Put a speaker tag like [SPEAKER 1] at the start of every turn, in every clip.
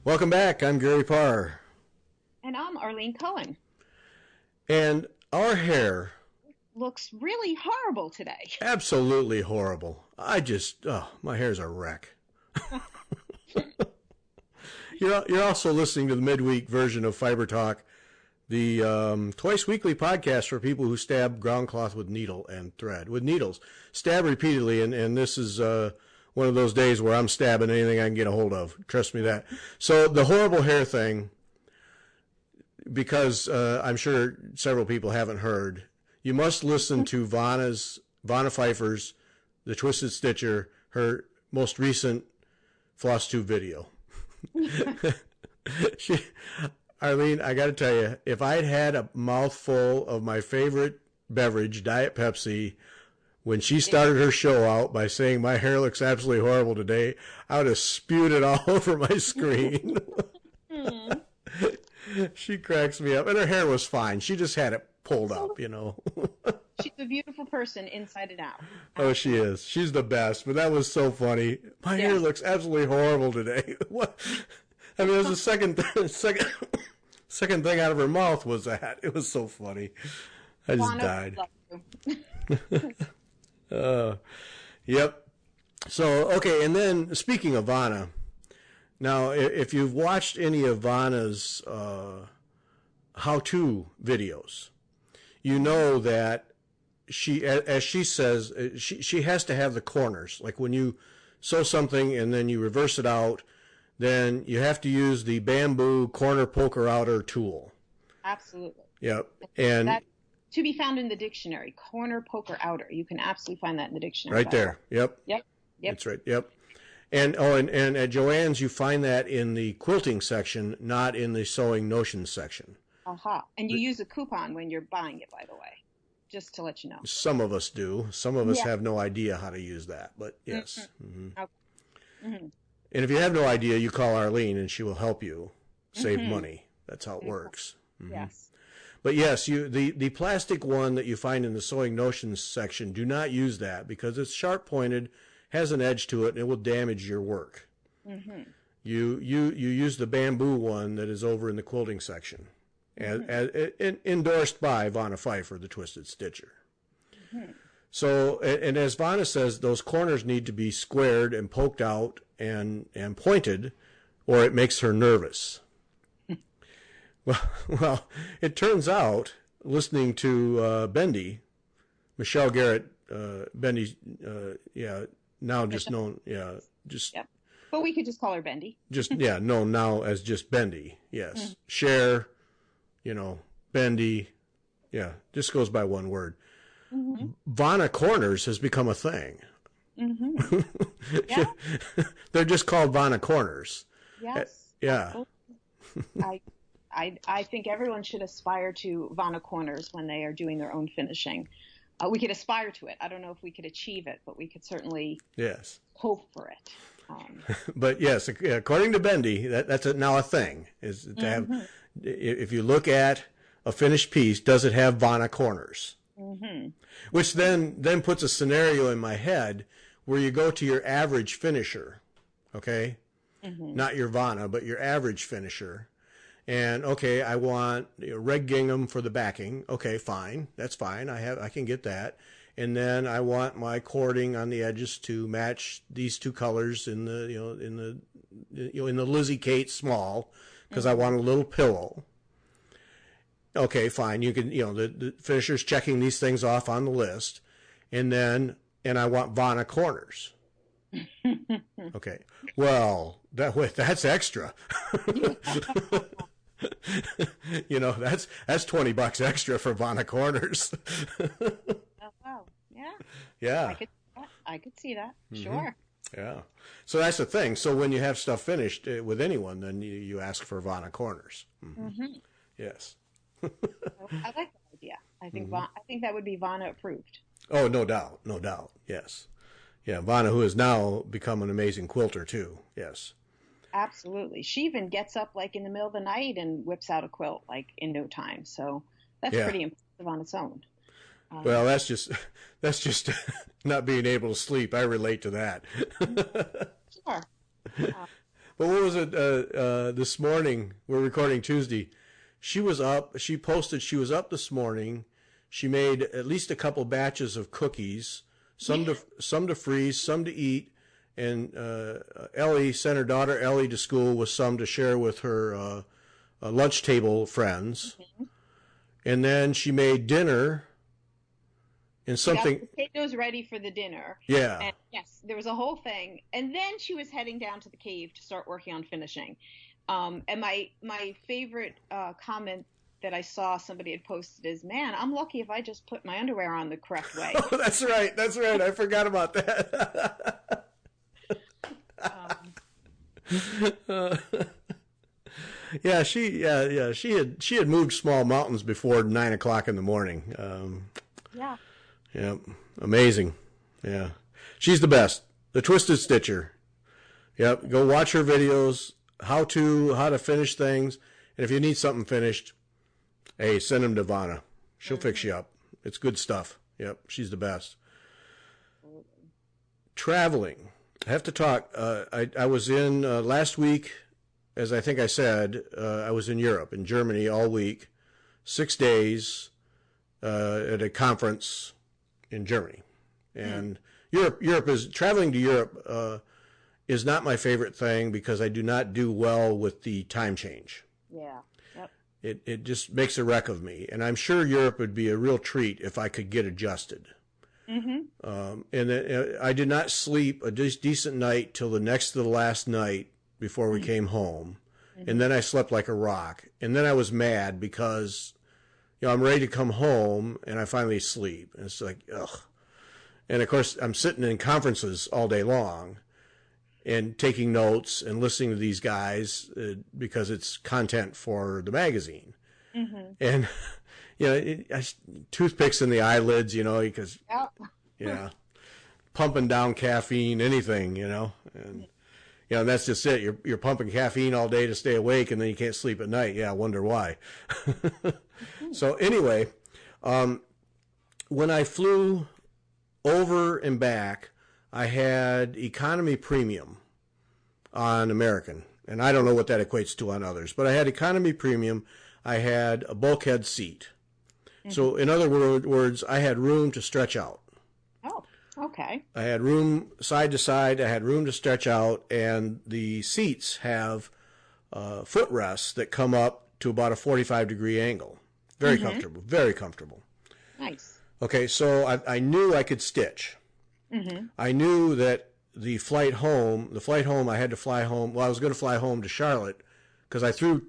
[SPEAKER 1] Welcome back. I'm Gary Parr.
[SPEAKER 2] And I'm Arlene Cohen.
[SPEAKER 1] And our hair
[SPEAKER 2] looks really horrible today.
[SPEAKER 1] Absolutely horrible. My hair's a wreck. You're also listening to the midweek version of Fiber Talk, the twice weekly podcast for people who stab ground cloth with needle and thread, with needles. Stab repeatedly, and this is one of those days where I'm stabbing anything I can get a hold of. Trust me that. So the horrible hair thing, because I'm sure several people haven't heard, you must listen to Vonna Pfeiffer's The Twisted Stitcher, her most recent floss tube video. Arlene, I got to tell you, if I'd had a mouthful of my favorite beverage, Diet Pepsi, when she started her show out by saying my hair looks absolutely horrible today, I would have spewed it all over my screen. She cracks me up. And her hair was fine. She just had it pulled up, you know.
[SPEAKER 2] She's a beautiful person inside and out.
[SPEAKER 1] Oh, she is. She's the best. But that was so funny. My hair looks absolutely horrible today. What? I mean, it was the second thing out of her mouth was that. It was so funny. I just died. Yep. So, okay, and then speaking of Vonna, now if you've watched any of Vonna's how-to videos, you know that she, as she says, she has to have the corners. Like when you sew something and then you reverse it out, then you have to use the bamboo corner poker outer tool.
[SPEAKER 2] Absolutely.
[SPEAKER 1] Yep. And
[SPEAKER 2] that, to be found in the dictionary, corner poker outer. You can absolutely find that in the dictionary.
[SPEAKER 1] Right there. Yep. That's right. Yep. And at Joann's you find that in the quilting section, not in the sewing notions section.
[SPEAKER 2] Aha. And you use a coupon when you're buying it, by the way, just to let you know.
[SPEAKER 1] Some of us do. Some of us have no idea how to use that, but yes. Mm-hmm. Okay. Mm-hmm. And if you have no idea, you call Arlene and she will help you save money. That's how it works. Mm-hmm.
[SPEAKER 2] Yes.
[SPEAKER 1] But yes, the plastic one that you find in the sewing notions section, do not use that because it's sharp pointed, has an edge to it, and it will damage your work. Mm-hmm. You use the bamboo one that is over in the quilting section, as endorsed by Vonna Pfeiffer, the Twisted Stitcher. Mm-hmm. So, and as Vonna says, those corners need to be squared and poked out and pointed, or it makes her nervous. Well, it turns out, listening to Bendy, Michelle Garrett, Bendy, now just known,
[SPEAKER 2] But we could just call her Bendy.
[SPEAKER 1] Known now as just Bendy, yes. Mm-hmm. Cher, Bendy, just goes by one word. Mm-hmm. Vonna Corners has become a thing. Mm-hmm. Yeah. They're just called Vonna Corners.
[SPEAKER 2] Yes.
[SPEAKER 1] Yeah.
[SPEAKER 2] I think everyone should aspire to Vonna Corners when they are doing their own finishing. We could aspire to it. I don't know if we could achieve it, but we could certainly hope for it.
[SPEAKER 1] But yes, according to Bendy, that's now a thing. Is to have, if you look at a finished piece, does it have Vonna Corners? Mm-hmm. Which then puts a scenario in my head where you go to your average finisher, okay? Mm-hmm. Not your Vonna, but your average finisher. And okay, I want red gingham for the backing. Okay, fine, that's fine. I can get that. And then I want my cording on the edges to match these two colors in the Lizzie Kate small, because I want a little pillow. Okay, fine. You can the finisher's checking these things off on the list, and I want Vonna Corners. Okay, well that's extra. That's $20 extra for Vonna Corners.
[SPEAKER 2] Oh, wow. Yeah.
[SPEAKER 1] Yeah.
[SPEAKER 2] I could see that.
[SPEAKER 1] Mm-hmm.
[SPEAKER 2] Sure.
[SPEAKER 1] Yeah. So that's the thing. So when you have stuff finished with anyone, then you ask for Vonna Corners. Mm-hmm. Mm-hmm. Yes.
[SPEAKER 2] I like that idea. I think I think that would be Vonna approved.
[SPEAKER 1] Oh, no doubt. No doubt. Yes. Yeah. Vonna, who has now become an amazing quilter too. Yes.
[SPEAKER 2] Absolutely. She even gets up like in the middle of the night and whips out a quilt like in no time. So that's pretty impressive on its own.
[SPEAKER 1] Well, that's just not being able to sleep. I relate to that.
[SPEAKER 2] Sure.
[SPEAKER 1] But what was it this morning? We're recording Tuesday. She was up. She posted she was up this morning. She made at least a couple batches of cookies, some to freeze, some to eat. And Ellie sent her daughter Ellie to school with some to share with her lunch table friends. Mm-hmm. And then she made dinner and something.
[SPEAKER 2] Got the potatoes ready for the dinner.
[SPEAKER 1] Yeah.
[SPEAKER 2] And yes, there was a whole thing. And then she was heading down to the cave to start working on finishing. And my favorite comment that I saw somebody had posted is, "Man, I'm lucky if I just put my underwear on the correct way."
[SPEAKER 1] Oh, that's right. That's right. I forgot about that. Yeah, she had moved small mountains before 9 o'clock in the morning.
[SPEAKER 2] Yeah.
[SPEAKER 1] Yeah, amazing. Yeah, she's the best. The Twisted Stitcher. Yep, go watch her videos. How to finish things, and if you need something finished, hey, send them to Vonna. She'll fix you up. It's good stuff. Yep, she's the best. Traveling. I have to talk. I was in last week. As I think I said, I was in Europe, in Germany all week, 6 days at a conference in Germany. And traveling to Europe is not my favorite thing because I do not do well with the time change.
[SPEAKER 2] Yeah. Yep.
[SPEAKER 1] It just makes a wreck of me. And I'm sure Europe would be a real treat if I could get adjusted. Mm-hmm. And I did not sleep a decent night till the next to the last night before we came home. Mm-hmm. And then I slept like a rock. And then I was mad because, I'm ready to come home and I finally sleep. And it's like, ugh. And of course, I'm sitting in conferences all day long and taking notes and listening to these guys because it's content for the magazine. Mm-hmm. And, toothpicks in the eyelids, because, pumping down caffeine, anything, and, that's just it. You're pumping caffeine all day to stay awake, and then you can't sleep at night. Yeah, I wonder why. So anyway, when I flew over and back, I had economy premium on American, and I don't know what that equates to on others, but I had economy premium. I had a bulkhead seat. Mm-hmm. So in other words, I had room to stretch out.
[SPEAKER 2] Oh. Okay.
[SPEAKER 1] I had room side to side. I had room to stretch out, and the seats have footrests that come up to about a 45-degree angle. Very comfortable. Very comfortable.
[SPEAKER 2] Nice.
[SPEAKER 1] Okay, so I knew I could stitch. Mm-hmm. I knew that the flight home, I had to fly home. Well, I was going to fly home to Charlotte because I flew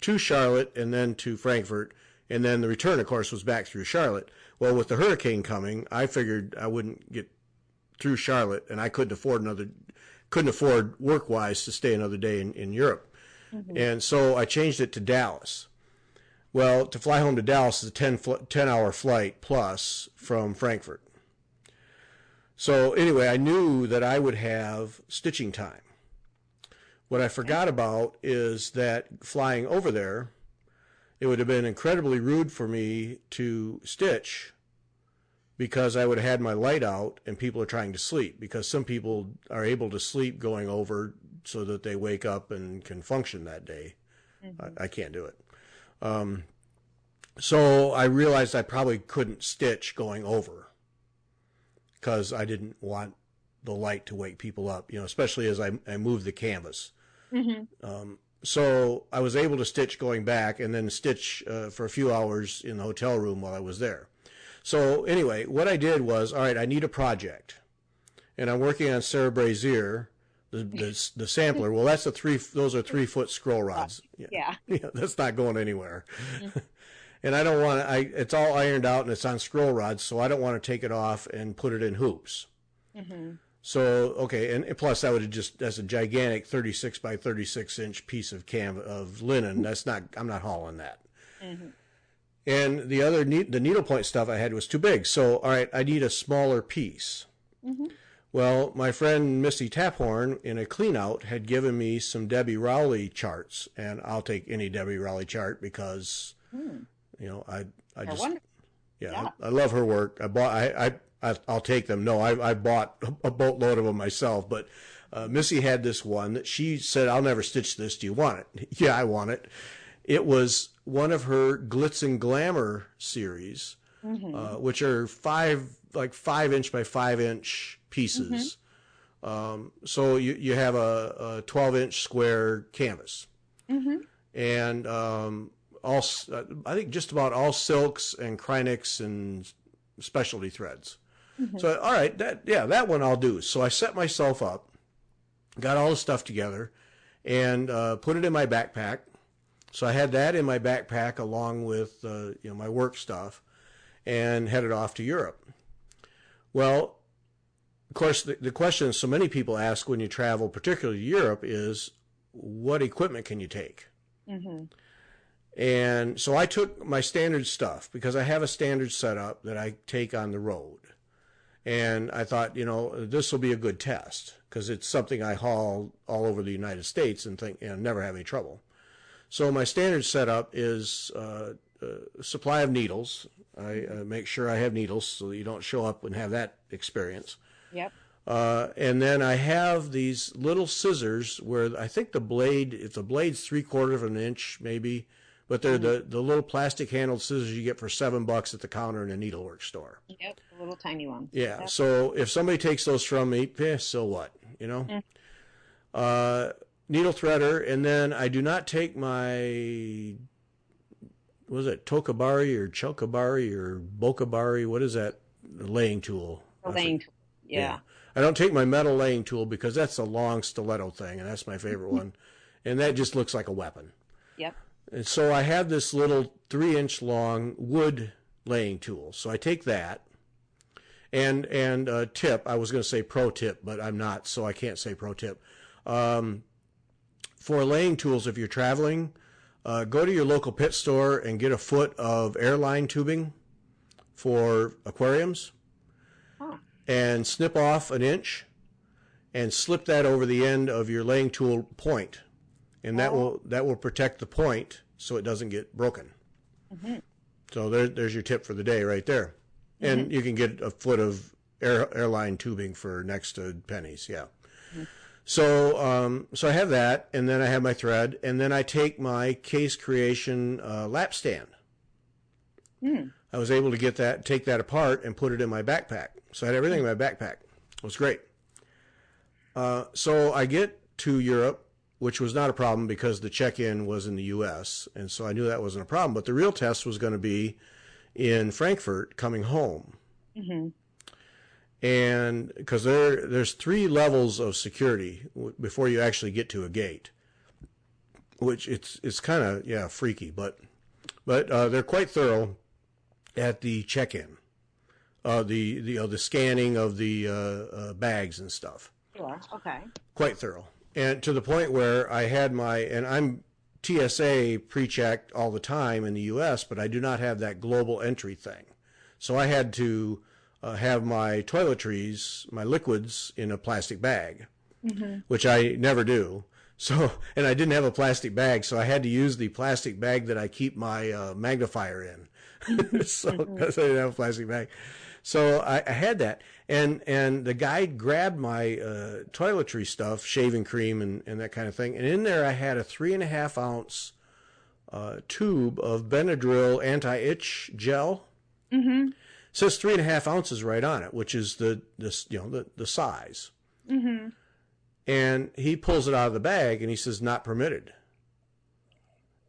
[SPEAKER 1] to Charlotte and then to Frankfurt, and then the return, of course, was back through Charlotte. Well, with the hurricane coming, I figured I wouldn't get through Charlotte, and I couldn't afford work-wise to stay another day in Europe. Mm-hmm. And so I changed it to Dallas. Well, to fly home to Dallas is a 10-hour flight plus from Frankfurt. So anyway, I knew that I would have stitching time. What I forgot about is that flying over there, it would have been incredibly rude for me to stitch because I would have had my light out and people are trying to sleep, because some people are able to sleep going over so that they wake up and can function that day. Mm-hmm. I can't do it. So I realized I probably couldn't stitch going over because I didn't want the light to wake people up, especially as I moved the canvas. Mm-hmm. So I was able to stitch going back and then stitch for a few hours in the hotel room while I was there. So anyway, what I did was, all right, I need a project. And I'm working on Sarah Brazier, the sampler. Well, those are 3-foot scroll rods.
[SPEAKER 2] Yeah.
[SPEAKER 1] That's not going anywhere. Mm-hmm. And I don't want to, it's all ironed out and it's on scroll rods, so I don't want to take it off and put it in hoops. Mm-hmm. So, okay, and plus that's a gigantic 36 by 36 inch piece of linen. I'm not hauling that. Mm-hmm. And the needlepoint stuff I had was too big. So, all right, I need a smaller piece. Mm-hmm. Well, my friend Missy Taphorn in a clean out had given me some Debbie Rowley charts, and I'll take any Debbie Rowley chart because, I love her work. I'll take them. No, I bought a boatload of them myself, but Missy had this one that she said, "I'll never stitch this. Do you want it?" Yeah, I want it. It was one of her Glitz and Glamour series, which are 5-inch by 5-inch pieces. So you have a 12-inch square canvas, and all, I think just about all silks and Krynics and specialty threads. So, all right, that one I'll do. So I set myself up, got all the stuff together, and put it in my backpack. So I had that in my backpack along with my work stuff, and headed off to Europe. Well, of course, the question so many people ask when you travel, particularly to Europe, is what equipment can you take? And so I took my standard stuff because I have a standard setup that I take on the road. And I thought, this will be a good test because it's something I haul all over the United States and think, never have any trouble. So my standard setup is a supply of needles. I make sure I have needles so that you don't show up and have that experience.
[SPEAKER 2] Yep.
[SPEAKER 1] And then I have these little scissors where I think the blade's 3/4 of an inch maybe, but they're the little plastic handled scissors you get for $7 at the counter in a needlework store.
[SPEAKER 2] Yep, the little tiny ones.
[SPEAKER 1] Yeah.
[SPEAKER 2] Yep.
[SPEAKER 1] So if somebody takes those from me, so what? Needle threader, and then I do not take my, was it Tokabari or Chokabari or Bokabari? What is that laying tool?
[SPEAKER 2] The laying tool. Yeah.
[SPEAKER 1] I don't take my metal laying tool because that's a long stiletto thing, and that's my favorite one, and that just looks like a weapon.
[SPEAKER 2] Yep.
[SPEAKER 1] And so I have this little 3-inch long wood laying tool. So I take that, and tip. I was going to say pro tip, but I'm not, so I can't say pro tip. For laying tools, if you're traveling, go to your local pit store and get a foot of airline tubing for aquariums, and snip off an inch, and slip that over the end of your laying tool point, and that will protect the point so it doesn't get broken. So there's your tip for the day right there, and you can get a foot of airline tubing for next to pennies. Yeah. So I have that, and then I have my thread, and then I take my Case Creation lap stand. I was able to take that apart and put it in my backpack. So I had everything in my backpack. It was great. So I get to Europe, which was not a problem because the check-in was in the U.S., and so I knew that wasn't a problem. But the real test was going to be in Frankfurt coming home. And because there's 3 levels of security before you actually get to a gate, which it's kind of freaky, but they're quite thorough at the check-in, the scanning of the bags and stuff.
[SPEAKER 2] Sure. Okay.
[SPEAKER 1] Quite thorough, and to the point where I had I'm TSA pre-checked all the time in the U.S., but I do not have that global entry thing, so I had to have my toiletries, my liquids, in a plastic bag, which I never do. So, and I didn't have a plastic bag, so I had to use the plastic bag that I keep my magnifier in. So, because I didn't have a plastic bag. So I had that. And the guy grabbed my toiletry stuff, shaving cream and that kind of thing. And in there I had a 3.5 ounce tube of Benadryl anti-itch gel. It says 3.5 ounces right on it, which is the size. And he pulls it out of the bag and he says, "Not permitted."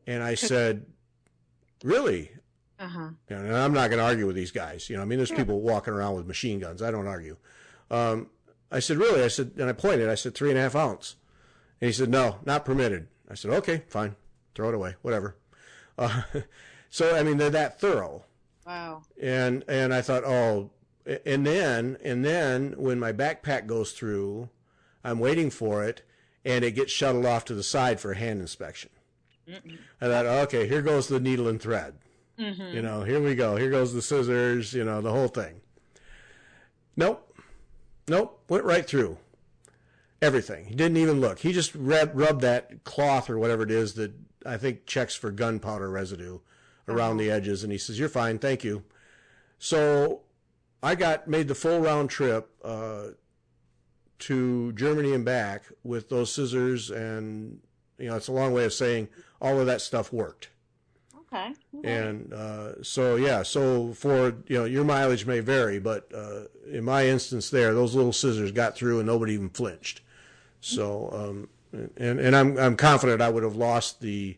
[SPEAKER 1] And I said, "Really?" And I'm not going to argue with these guys. There's people walking around with machine guns. I don't argue. I said, "Really?" I said, and I pointed. I said, 3.5 ounce. And he said, "No, not permitted." I said, "Okay, fine. Throw it away. Whatever." So, they're that thorough.
[SPEAKER 2] Wow.
[SPEAKER 1] And I thought, and then when my backpack goes through, I'm waiting for it, and it gets shuttled off to the side for a hand inspection. I thought, okay, here goes the needle and thread. Here we go. Here goes the scissors, the whole thing. Nope. Went right through. Everything. He didn't even look. He just rubbed that cloth or whatever it is that I think checks for gunpowder residue around the edges, and he says, "You're fine, thank you." So I made the full round trip to Germany and back with those scissors, and it's a long way of saying all of that stuff worked.
[SPEAKER 2] Okay.
[SPEAKER 1] And so for your mileage may vary, but in my instance there, those little scissors got through and nobody even flinched. So and I'm confident I would have lost the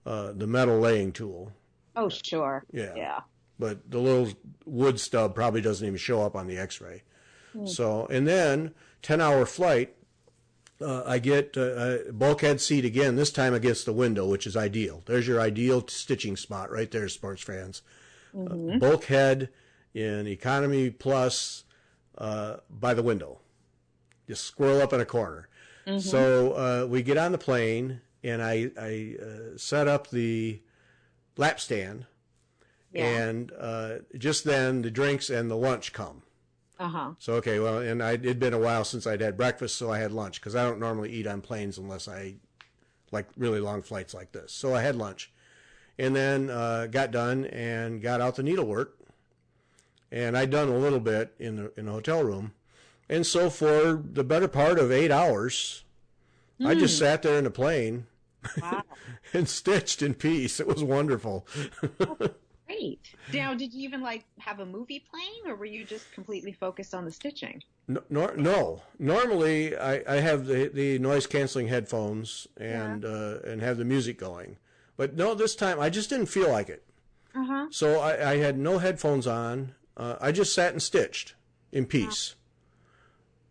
[SPEAKER 1] metal laying tool.
[SPEAKER 2] Oh, sure.
[SPEAKER 1] Yeah. But the little wood stub probably doesn't even show up on the X-ray. So, and then 10-hour flight, I get a bulkhead seat again, this time against the window, which is ideal. There's your ideal stitching spot right there, sports fans. Bulkhead in economy plus by the window. Just squirrel up in a corner. So we get on the plane, and I set up the lap stand, and just then the drinks and the lunch come. So, okay, well, and it'd been a while since I'd had breakfast, so I had lunch, because I don't normally eat on planes unless I like really long flights like this. So I had lunch, and then got done and got out the needlework, and I'd done a little bit in the hotel room. And so for the better part of 8 hours, I just sat there in the plane and stitched in peace. It was wonderful.
[SPEAKER 2] Great. Now, did you even have a movie playing, or were you just completely focused on the stitching?
[SPEAKER 1] No. Normally, I have the noise canceling headphones and have the music going, but no, this time I just didn't feel like it. So I had no headphones on. I just sat and stitched in peace.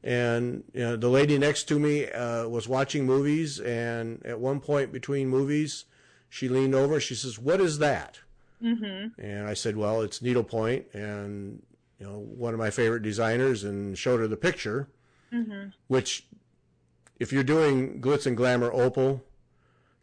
[SPEAKER 1] And the lady next to me was watching movies, and at one point between movies, she leaned over. She says, "What is that?" And I said, "Well, it's needlepoint, and one of my favorite designers," and showed her the picture, which, if you're doing Glitz and Glamour Opal,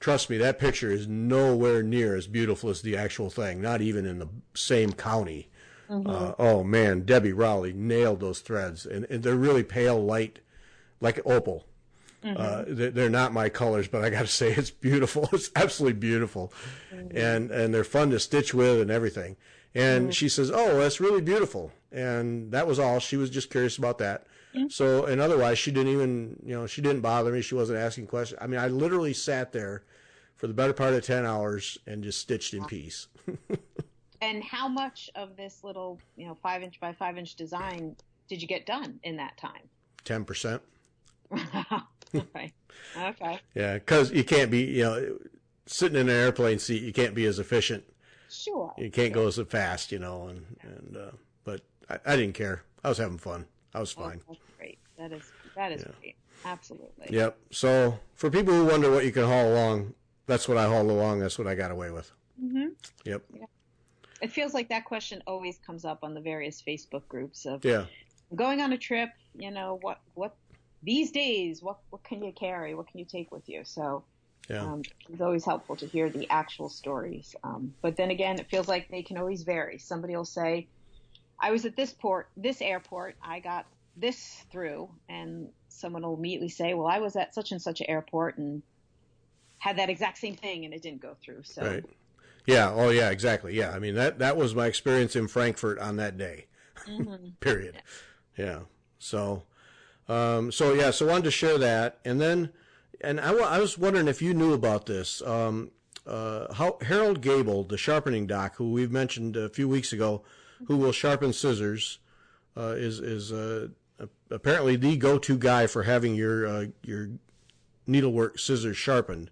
[SPEAKER 1] trust me, that picture is nowhere near as beautiful as the actual thing, not even in the same county. Oh man, Debbie Rowley nailed those threads, and they're really pale light, like opal. They're not my colors, but I got to say it's beautiful. It's absolutely beautiful, and they're fun to stitch with and everything. And she says, "Oh, that's really beautiful," and that was all. She was just curious about that. So, and otherwise, she didn't even, she didn't bother me. She wasn't asking questions. I mean, I literally sat there for the better part of 10 hours and just stitched in peace.
[SPEAKER 2] And how much of this little, 5-inch by 5-inch design did you get done in that time?
[SPEAKER 1] 10%.
[SPEAKER 2] Okay.
[SPEAKER 1] Yeah, because you can't be, sitting in an airplane seat, you can't be as efficient.
[SPEAKER 2] Sure.
[SPEAKER 1] You can't go so fast, but I didn't care. I was having fun. I was fine.
[SPEAKER 2] That's great. That is great. Absolutely.
[SPEAKER 1] Yep. So for people who wonder what you can haul along, that's what I hauled along. That's what I got away with. Yep. Yeah.
[SPEAKER 2] It feels like that question always comes up on the various Facebook groups of going on a trip, what these days, what can you carry? What can you take with you? So it's always helpful to hear the actual stories. But then again, it feels like they can always vary. Somebody will say, I was at this airport, I got this through, and someone will immediately say, well, I was at such and such an airport and had that exact same thing and it didn't go through. So. Right.
[SPEAKER 1] Yeah. Oh, yeah, exactly. Yeah. I mean, that was my experience in Frankfurt on that day. Period. Yeah. So I wanted to share that. And then, I was wondering if you knew about this. How Harold Gable, the Sharpening Doc, who we've mentioned a few weeks ago, who will sharpen scissors, is apparently the go-to guy for having your needlework scissors sharpened.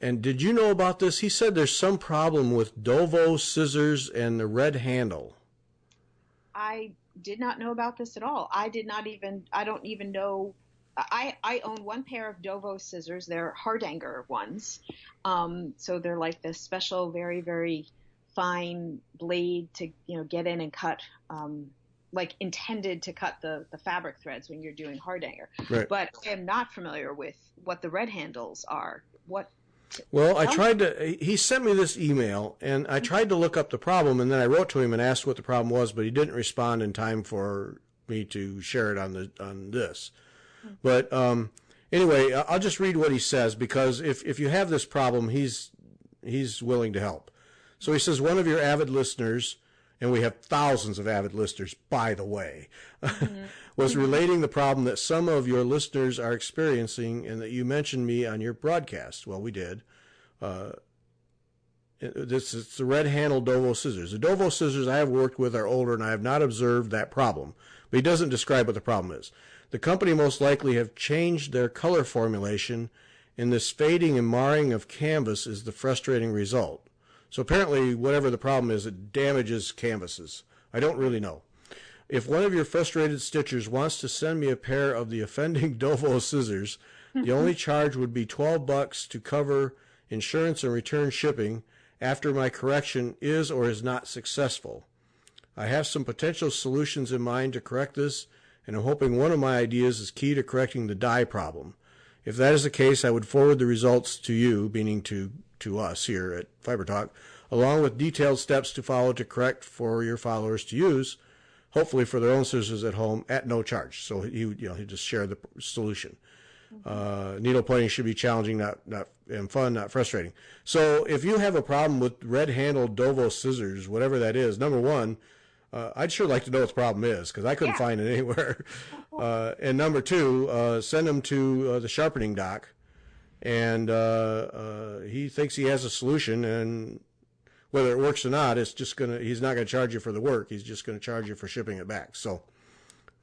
[SPEAKER 1] And did you know about this? He said there's some problem with Dovo scissors and the red handle.
[SPEAKER 2] I did not know about this at all. I don't even know. I own one pair of Dovo scissors. They're Hardanger ones. So they're like this special, very, very fine blade to, get in and cut, like intended to cut the fabric threads when you're doing Hardanger. Right. But I am not familiar with what the red handles are.
[SPEAKER 1] Well, he sent me this email, and I tried to look up the problem, and then I wrote to him and asked what the problem was, but he didn't respond in time for me to share it on this. But anyway, I'll just read what he says, because if you have this problem, he's willing to help. So he says, one of your avid listeners, and we have thousands of avid listeners, by the way, was relating the problem that some of your listeners are experiencing and that you mentioned me on your broadcast. Well, we did. This is the red-handled Dovo scissors. The Dovo scissors I have worked with are older, and I have not observed that problem. But he doesn't describe what the problem is. The company most likely have changed their color formulation, and this fading and marring of canvas is the frustrating result. So apparently, whatever the problem is, it damages canvases. I don't really know. If one of your frustrated stitchers wants to send me a pair of the offending Dovo scissors, the only charge would be $12 to cover insurance and return shipping after my correction is or is not successful. I have some potential solutions in mind to correct this, and I'm hoping one of my ideas is key to correcting the dye problem. If that is the case, I would forward the results to you, meaning to us here at Fiber Talk, along with detailed steps to follow to correct for your followers to use, hopefully for their own scissors at home at no charge. So he just shared the solution. Needle pointing should be challenging, not and fun, not frustrating. So if you have a problem with red-handled Dovo scissors, whatever that is, number one, I'd sure like to know what the problem is, because I couldn't find it anywhere. And number two, send them to the Sharpening Doc, and he thinks he has a solution, and whether it works or not, he's not going to charge you for the work. He's just going to charge you for shipping it back. So,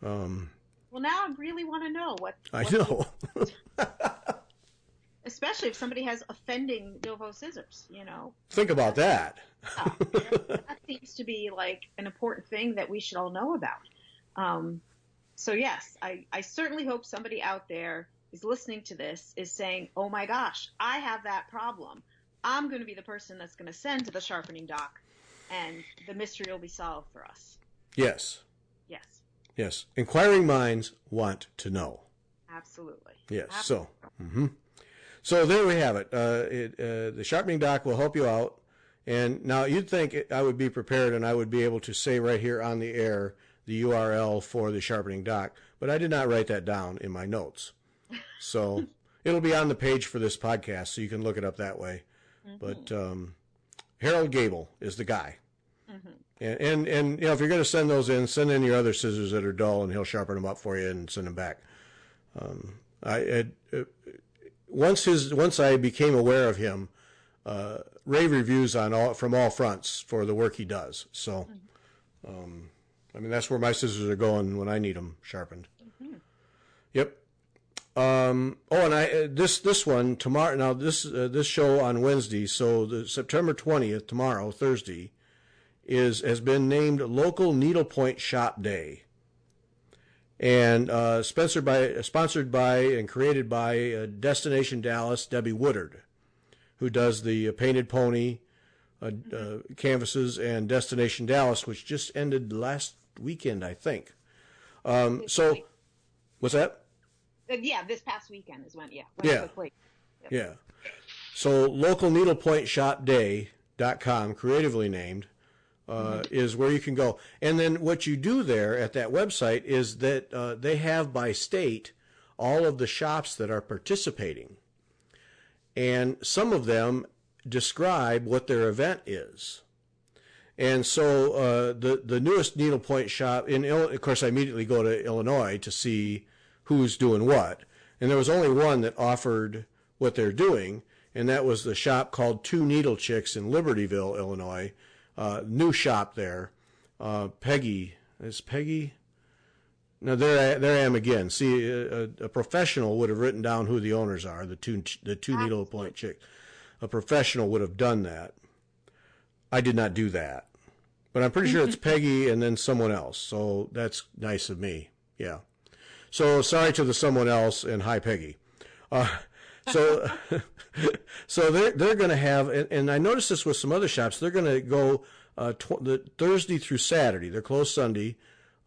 [SPEAKER 2] well, now I really want to know what
[SPEAKER 1] I know.
[SPEAKER 2] Especially if somebody has offending Dovo scissors,
[SPEAKER 1] Think about that.
[SPEAKER 2] That seems to be like an important thing that we should all know about. So yes, I certainly hope somebody out there is listening to this, is saying, oh my gosh, I have that problem. I'm going to be the person that's going to send to the Sharpening Doc, and the mystery will be solved for us.
[SPEAKER 1] Yes.
[SPEAKER 2] Yes.
[SPEAKER 1] Yes. Inquiring minds want to know.
[SPEAKER 2] Absolutely.
[SPEAKER 1] Yes.
[SPEAKER 2] Absolutely.
[SPEAKER 1] So there we have it. The Sharpening Doc will help you out. And now you'd think I would be prepared and I would be able to say right here on the air the URL for the Sharpening Doc, but I did not write that down in my notes. So it'll be on the page for this podcast, so you can look it up that way. But Harold Gable is the guy. And if you're going to send those in, send in your other scissors that are dull, and he'll sharpen them up for you and send them back. Once I became aware of him, rave reviews from all fronts for the work he does. So, that's where my scissors are going when I need them sharpened. Yep. And this one tomorrow. Now this show on Wednesday, so the September 20th, tomorrow, Thursday, has been named Local Needlepoint Shop Day, and sponsored by and created by Destination Dallas Debbie Woodard, who does the Painted Pony canvases, and Destination Dallas, which just ended last weekend, I think. So, what's that?
[SPEAKER 2] Yeah, this past weekend is when.
[SPEAKER 1] Yep. Yeah. So localneedlepointshopday.com, creatively named, is where you can go. And then what you do there at that website is that they have by state all of the shops that are participating. And some of them describe what their event is. And so the newest needlepoint shop, of course, I immediately go to Illinois to see who's doing what. And there was only one that offered what they're doing, and that was the shop called Two Needle Chicks in Libertyville, Illinois. New shop there. Peggy. Is Peggy? No, there I am again. See, a professional would have written down who the owners are, the two needlepoint chicks. A professional would have done that. I did not do that. But I'm pretty sure it's Peggy and then someone else. So that's nice of me. Yeah. So sorry to the someone else, and hi, Peggy. So they're going to have, and I noticed this with some other shops, they're going to go the Thursday through Saturday. They're closed Sunday.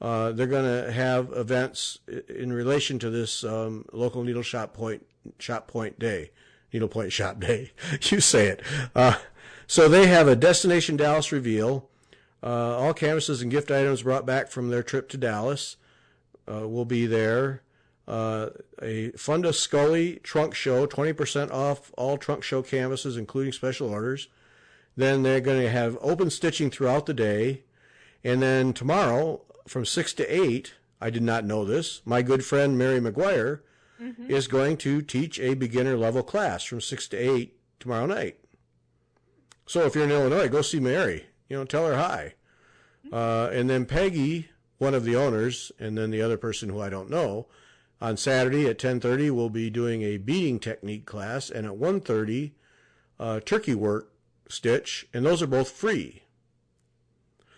[SPEAKER 1] They're going to have events in relation to this local needlepoint shop day. You say it. So they have a Destination Dallas reveal. All canvases and gift items brought back from their trip to Dallas will be there. A Funda Scully trunk show, 20% off all trunk show canvases, including special orders. Then they're going to have open stitching throughout the day. And then tomorrow, from 6 to 8, I did not know this. My good friend Mary McGuire is going to teach a beginner level class from 6 to 8 tomorrow night. So if you're in Illinois, go see Mary. Tell her hi. And then Peggy, one of the owners, and then the other person who I don't know, on Saturday at 10:30 we'll be doing a beading technique class, and at 1:30 turkey work stitch, and those are both free.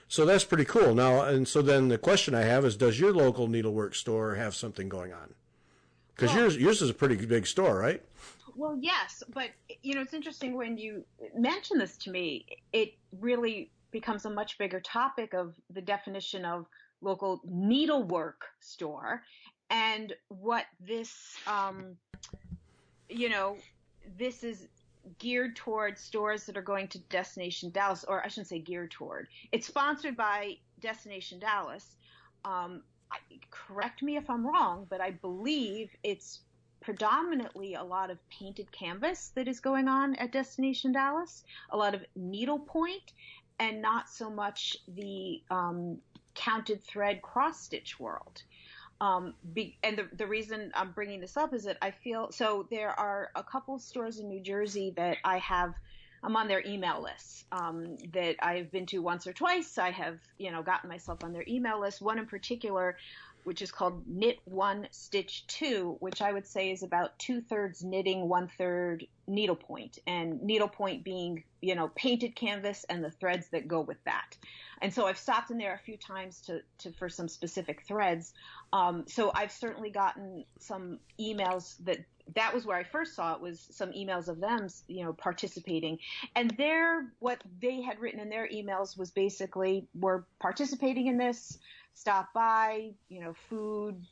[SPEAKER 1] So that's pretty cool. Now, and so then the question I have is, does your local needlework store have something going on? Because yours is a pretty big store, right?
[SPEAKER 2] Well, yes, but it's interesting when you mention this to me, it really becomes a much bigger topic of the definition of local needlework store, and what this, this is geared toward stores that are going to Destination Dallas, or I shouldn't say geared toward. It's sponsored by Destination Dallas. Correct me if I'm wrong, but I believe it's predominantly a lot of painted canvas that is going on at Destination Dallas, a lot of needlepoint, and not so much the counted thread cross-stitch world. And the reason I'm bringing this up is that I feel, so there are a couple stores in New Jersey that I'm on their email list, that I've been to once or twice. I have, gotten myself on their email list. One in particular, which is called Knit 1 Stitch 2, which I would say is about 2/3 knitting, 1/3 needlepoint, and needlepoint being, painted canvas and the threads that go with that. And so I've stopped in there a few times for some specific threads. So I've certainly gotten some emails that was where I first saw it, was some emails of them, participating. And what they had written in their emails was basically, we're participating in this, stop by, food,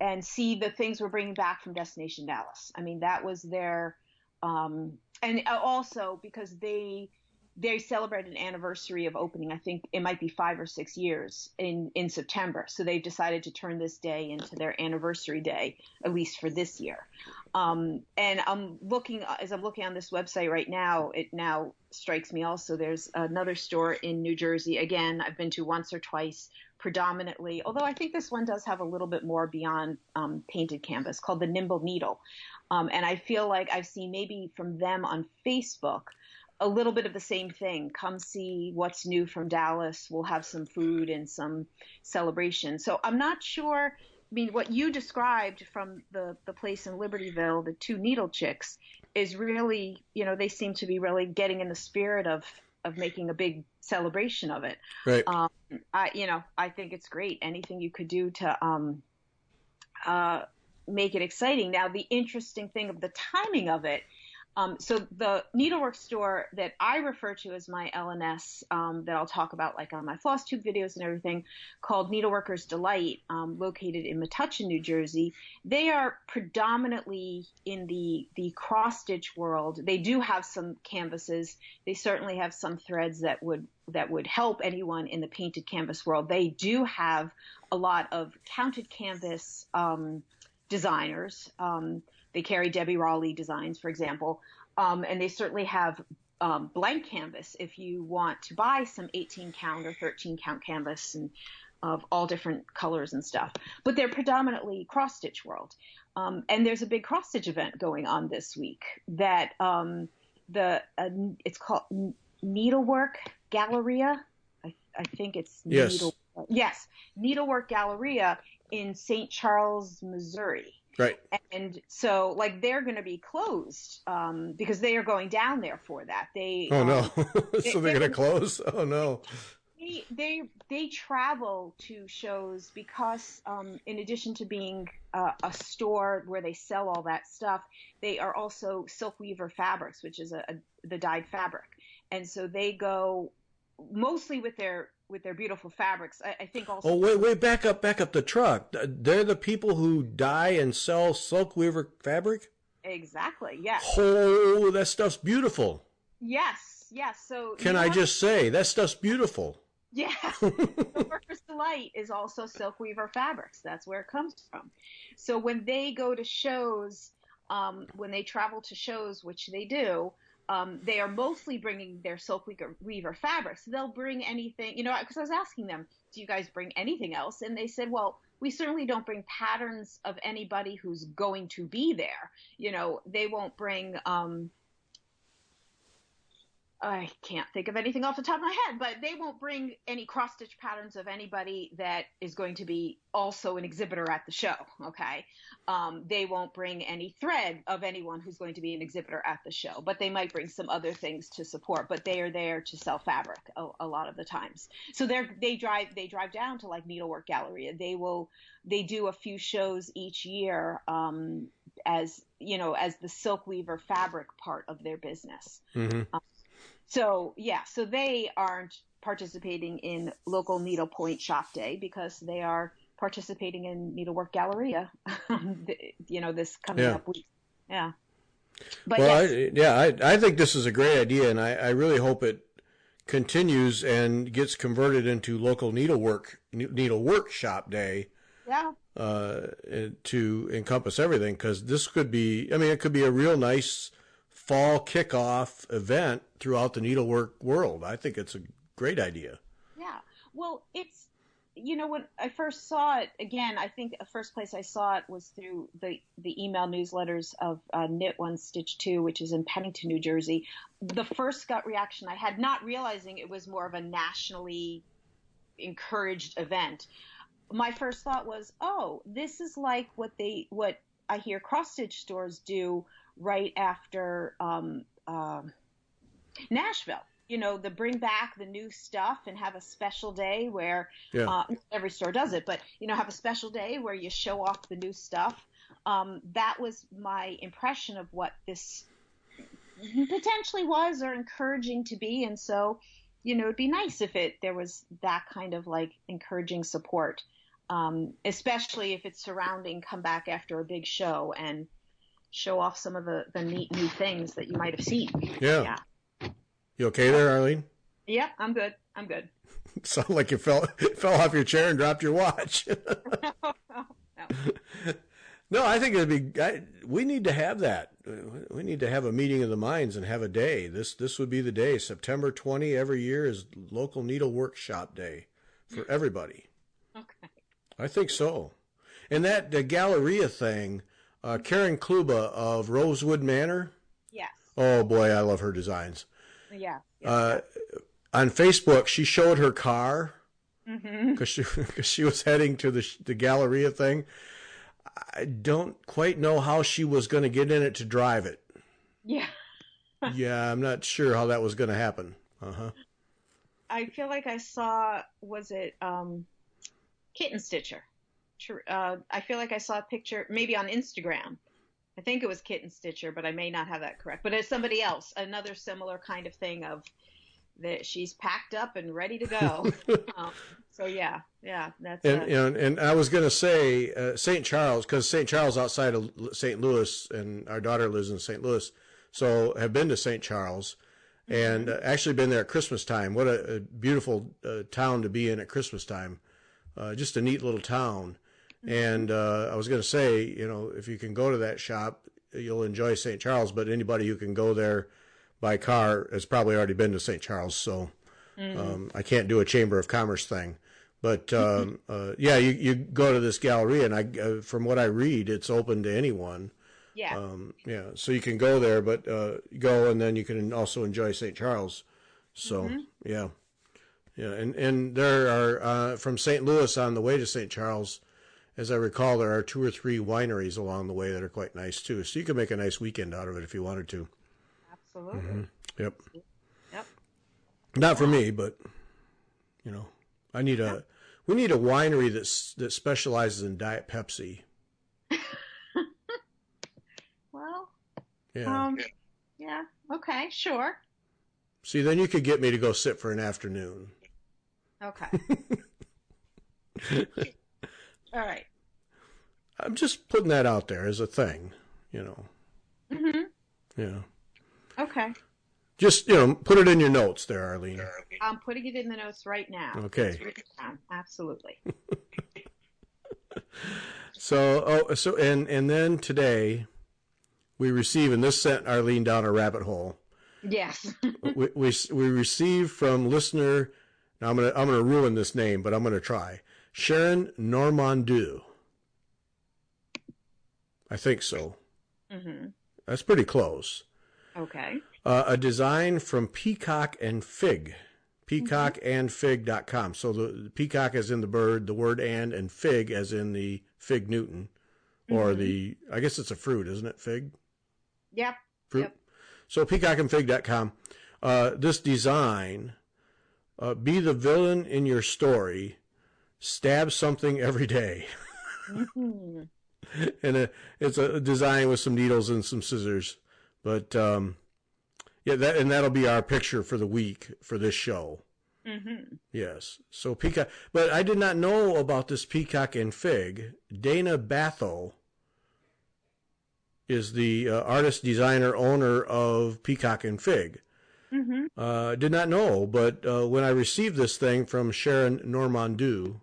[SPEAKER 2] and see the things we're bringing back from Destination Dallas. I mean, that was their, and also because they celebrate an anniversary of opening. I think it might be 5 or 6 years in September. So they've decided to turn this day into their anniversary day, at least for this year. And as I'm looking on this website right now, it now strikes me also there's another store in New Jersey. Again, I've been to once or twice, predominantly, although I think this one does have a little bit more beyond painted canvas, called the Nimble Needle. And I feel like I've seen maybe from them on Facebook a little bit of the same thing. Come see what's new from Dallas. We'll have some food and some celebration. So I'm not sure. I mean, what you described from the place in Libertyville, the two needle chicks, is really, they seem to be really getting in the spirit of making a big celebration of it.
[SPEAKER 1] Right.
[SPEAKER 2] I think it's great. Anything you could do to make it exciting. Now, the interesting thing of the timing of it, so the needlework store that I refer to as my LNS, that I'll talk about like on my floss tube videos and everything, called Needleworker's Delight, located in Metuchen, New Jersey. They are predominantly in the cross stitch world. They do have some canvases. They certainly have some threads that would help anyone in the painted canvas world. They do have a lot of counted canvas designers. They carry Debbie Rowley designs, for example, and they certainly have blank canvas if you want to buy some 18 count or 13 count canvas and of all different colors and stuff. But they're predominantly cross stitch world, and there's a big cross stitch event going on this week that it's called Needlework Galleria. I think it's Needlework Galleria in St. Charles, Missouri.
[SPEAKER 1] Right.
[SPEAKER 2] And so, like, they're going to be closed because they are going down there for that.
[SPEAKER 1] No. So they're going to close? Oh, no.
[SPEAKER 2] They travel to shows because in addition to being a store where they sell all that stuff, they are also silk weaver fabrics, which is the dyed fabric. And so they go mostly with their beautiful fabrics. I think also.
[SPEAKER 1] Oh, wait, back up the truck. They're the people who dye and sell silk weaver fabric?
[SPEAKER 2] Exactly, yes.
[SPEAKER 1] Oh, that stuff's beautiful.
[SPEAKER 2] Yes. So
[SPEAKER 1] can I just say, that stuff's beautiful.
[SPEAKER 2] Yeah. The Worker's Delight is also silk weaver fabrics. That's where it comes from. So when they go to shows, when they travel to shows, which they do, they are mostly bringing their silk weaver fabrics. So they'll bring anything, because I was asking them, do you guys bring anything else? And they said, well, we certainly don't bring patterns of anybody who's going to be there. They won't bring, I can't think of anything off the top of my head, but they won't bring any cross-stitch patterns of anybody that is going to be also an exhibitor at the show, okay? They won't bring any thread of anyone who's going to be an exhibitor at the show, but they might bring some other things to support, but they are there to sell fabric a lot of the times. So they drive down to like Needlework Galleria. They do a few shows each year as the silk weaver fabric part of their business.
[SPEAKER 1] Mm-hmm.
[SPEAKER 2] So they aren't participating in local Needlepoint Shop Day because they are participating in Needlework Galleria, this coming up week. Yeah. But
[SPEAKER 1] well, I think this is a great idea, and I really hope it continues and gets converted into local needlework shop day.
[SPEAKER 2] Yeah.
[SPEAKER 1] To encompass everything, because this could be, it could be a real nice fall kickoff event throughout the needlework world. I think it's a great idea.
[SPEAKER 2] Yeah. Well, it's, when I first saw it, again, I think the first place I saw it was through the email newsletters of Knit One Stitch Two, which is in Pennington, New Jersey. The first gut reaction I had, not realizing it was more of a nationally encouraged event, my first thought was, oh, this is like what I hear cross-stitch stores do right after Nashville. The bring back the new stuff and have a special day where every store does it, but have a special day where you show off the new stuff. That was my impression of what this potentially was or encouraging to be, and so it'd be nice if there was that kind of like encouraging support, especially if it's surrounding come back after a big show and show off some of the neat new things that you might have seen.
[SPEAKER 1] Yeah. You okay there, Arlene?
[SPEAKER 2] Yeah, I'm good.
[SPEAKER 1] Sound like you fell off your chair and dropped your watch.
[SPEAKER 2] No.
[SPEAKER 1] No, I think we need to have that. We need to have a meeting of the minds and have a day. This would be the day. September 20 every year is local needlework shop day for everybody.
[SPEAKER 2] Okay.
[SPEAKER 1] I think so. And the Galleria thing, Karen Kluba of Rosewood Manor.
[SPEAKER 2] Yes.
[SPEAKER 1] Oh boy, I love her designs.
[SPEAKER 2] Yeah.
[SPEAKER 1] On Facebook, she showed her car because
[SPEAKER 2] Mm-hmm.
[SPEAKER 1] she was heading to the Galleria thing. I don't quite know how she was going to get in it to drive it.
[SPEAKER 2] Yeah.
[SPEAKER 1] Yeah, I'm not sure how that was going to happen.
[SPEAKER 2] I feel like I saw, was it Kitten Stitcher? I feel like I saw a picture, maybe on Instagram. I think it was Kitten Stitcher, but I may not have that correct. But it's somebody else, another similar kind of thing of that she's packed up and ready to go. So yeah, that's.
[SPEAKER 1] And I was going to say St. Charles, because St. Charles outside of St. Louis, and our daughter lives in St. Louis, so have been to St. Charles, and actually been there at Christmas time. What a beautiful town to be in at Christmas time. Just a neat little town. And I was going to say, if you can go to that shop, you'll enjoy St. Charles, but anybody who can go there by car has probably already been to St. Charles, so I can't do a Chamber of Commerce thing. But, you go to this gallery, and from what I read, it's open to anyone.
[SPEAKER 2] Yeah.
[SPEAKER 1] So you can go there, but go, and then you can also enjoy St. Charles. So, yeah, and there are, from St. Louis on the way to St. Charles, as I recall, there are 2 or 3 wineries along the way that are quite nice, too. So you can make a nice weekend out of it if you wanted to.
[SPEAKER 2] Absolutely.
[SPEAKER 1] Yep.
[SPEAKER 2] Yep.
[SPEAKER 1] Not for me, but, we need a winery that specializes in Diet Pepsi.
[SPEAKER 2] Well,
[SPEAKER 1] yeah.
[SPEAKER 2] Yeah, okay, sure.
[SPEAKER 1] See, then you could get me to go sit for an afternoon.
[SPEAKER 2] Okay. All right.
[SPEAKER 1] I'm just putting that out there as a thing,
[SPEAKER 2] Mm-hmm.
[SPEAKER 1] Yeah.
[SPEAKER 2] Okay.
[SPEAKER 1] Just, put it in your notes there, Arlene.
[SPEAKER 2] I'm putting it in the notes right now.
[SPEAKER 1] Okay.
[SPEAKER 2] It's written down. Absolutely.
[SPEAKER 1] And then today we receive, and this sent Arlene down a rabbit hole.
[SPEAKER 2] Yes.
[SPEAKER 1] we received from listener. Now I'm gonna ruin this name, but I'm gonna try. Sharon Normandou. I think so. Mm-hmm. That's pretty close.
[SPEAKER 2] Okay.
[SPEAKER 1] A design from Peacock and Fig. Peacockandfig.com. So the peacock as in the bird, the word and fig as in the fig Newton. Or I guess it's a fruit, isn't it? Fig?
[SPEAKER 2] Yep.
[SPEAKER 1] Fruit. Yep. So peacockandfig.com. This design, be the villain in your story, stab something every day. Mm-hmm. And it's a design with some needles and some scissors. But yeah, that'll be our picture for the week for this show. Mm-hmm. Yes. So Peacock. But I did not know about this Peacock and Fig. Dana Batho is the artist, designer, owner of Peacock and Fig. Mm-hmm. Did not know, but when I received this thing from Sharon Normandou,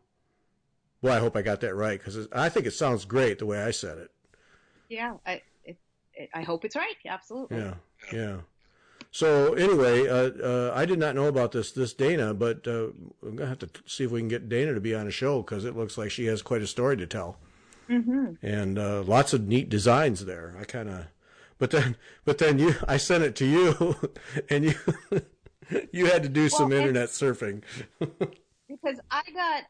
[SPEAKER 1] boy, I hope I got that right, because I think it sounds great the way I said it.
[SPEAKER 2] Yeah, I hope it's right. Absolutely.
[SPEAKER 1] Yeah. So anyway, I did not know about this Dana, but I'm gonna have to see if we can get Dana to be on a show, because it looks like she has quite a story to tell. Mm-hmm. And lots of neat designs there. But then I sent it to you, and you had to do some internet surfing.
[SPEAKER 2] Because I got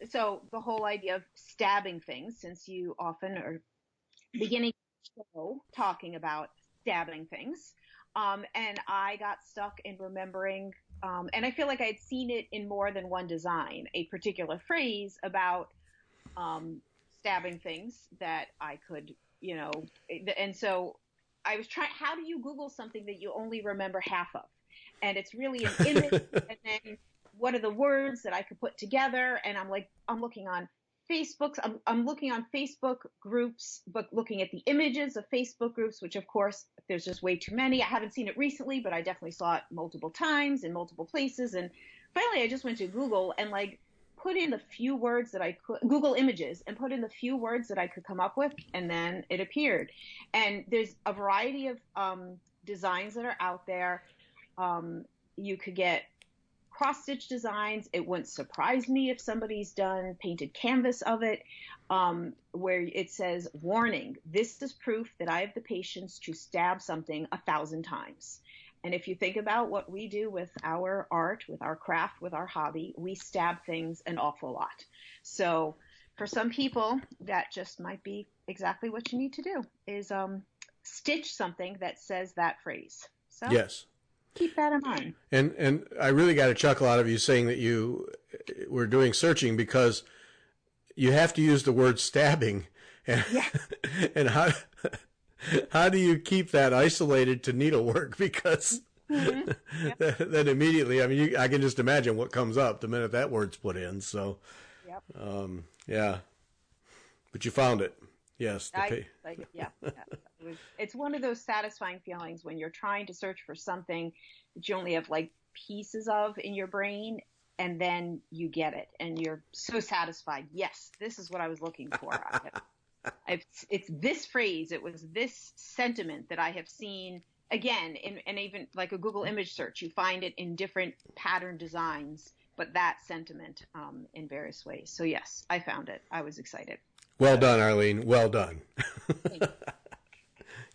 [SPEAKER 2] so the whole idea of stabbing things, since you often are beginning the show talking about stabbing things, and I got stuck in remembering, and I feel like I had seen it in more than one design, a particular phrase about stabbing things that I could, and so I was trying, how do you Google something that you only remember half of? And it's really an image, and then what are the words that I could put together? And I'm looking on Facebook. I'm looking on Facebook groups, but looking at the images of Facebook groups, which of course there's just way too many. I haven't seen it recently, but I definitely saw it multiple times in multiple places. And finally I just went to Google and put in the few words that I could, Google Images, and put in the few words that I could come up with, and then it appeared. And there's a variety of designs that are out there. You could get cross-stitch designs. It wouldn't surprise me if somebody's done painted canvas of it, where it says, warning, this is proof that I have the patience to stab something 1,000 times. And if you think about what we do with our art, with our craft, with our hobby, we stab things an awful lot. So for some people, that just might be exactly what you need to do, is stitch something that says that phrase. So
[SPEAKER 1] yes.
[SPEAKER 2] Keep that in mind.
[SPEAKER 1] And I really got a chuckle out of you saying that you were doing searching, because you have to use the word stabbing. And, yeah. And how do you keep that isolated to needlework? Because mm-hmm. Yep. Then immediately, I mean, I can just imagine what comes up the minute that word's put in. So, yep. Yeah. But you found it. Yes.
[SPEAKER 2] Yeah. It's one of those satisfying feelings when you're trying to search for something that you only have pieces of in your brain, and then you get it and you're so satisfied. Yes, this is what I was looking for. It's this phrase. It was this sentiment that I have seen again and even a Google image search, you find it in different pattern designs, but that sentiment in various ways. So yes, I found it. I was excited.
[SPEAKER 1] Well done, Arlene. Well done. Thank you.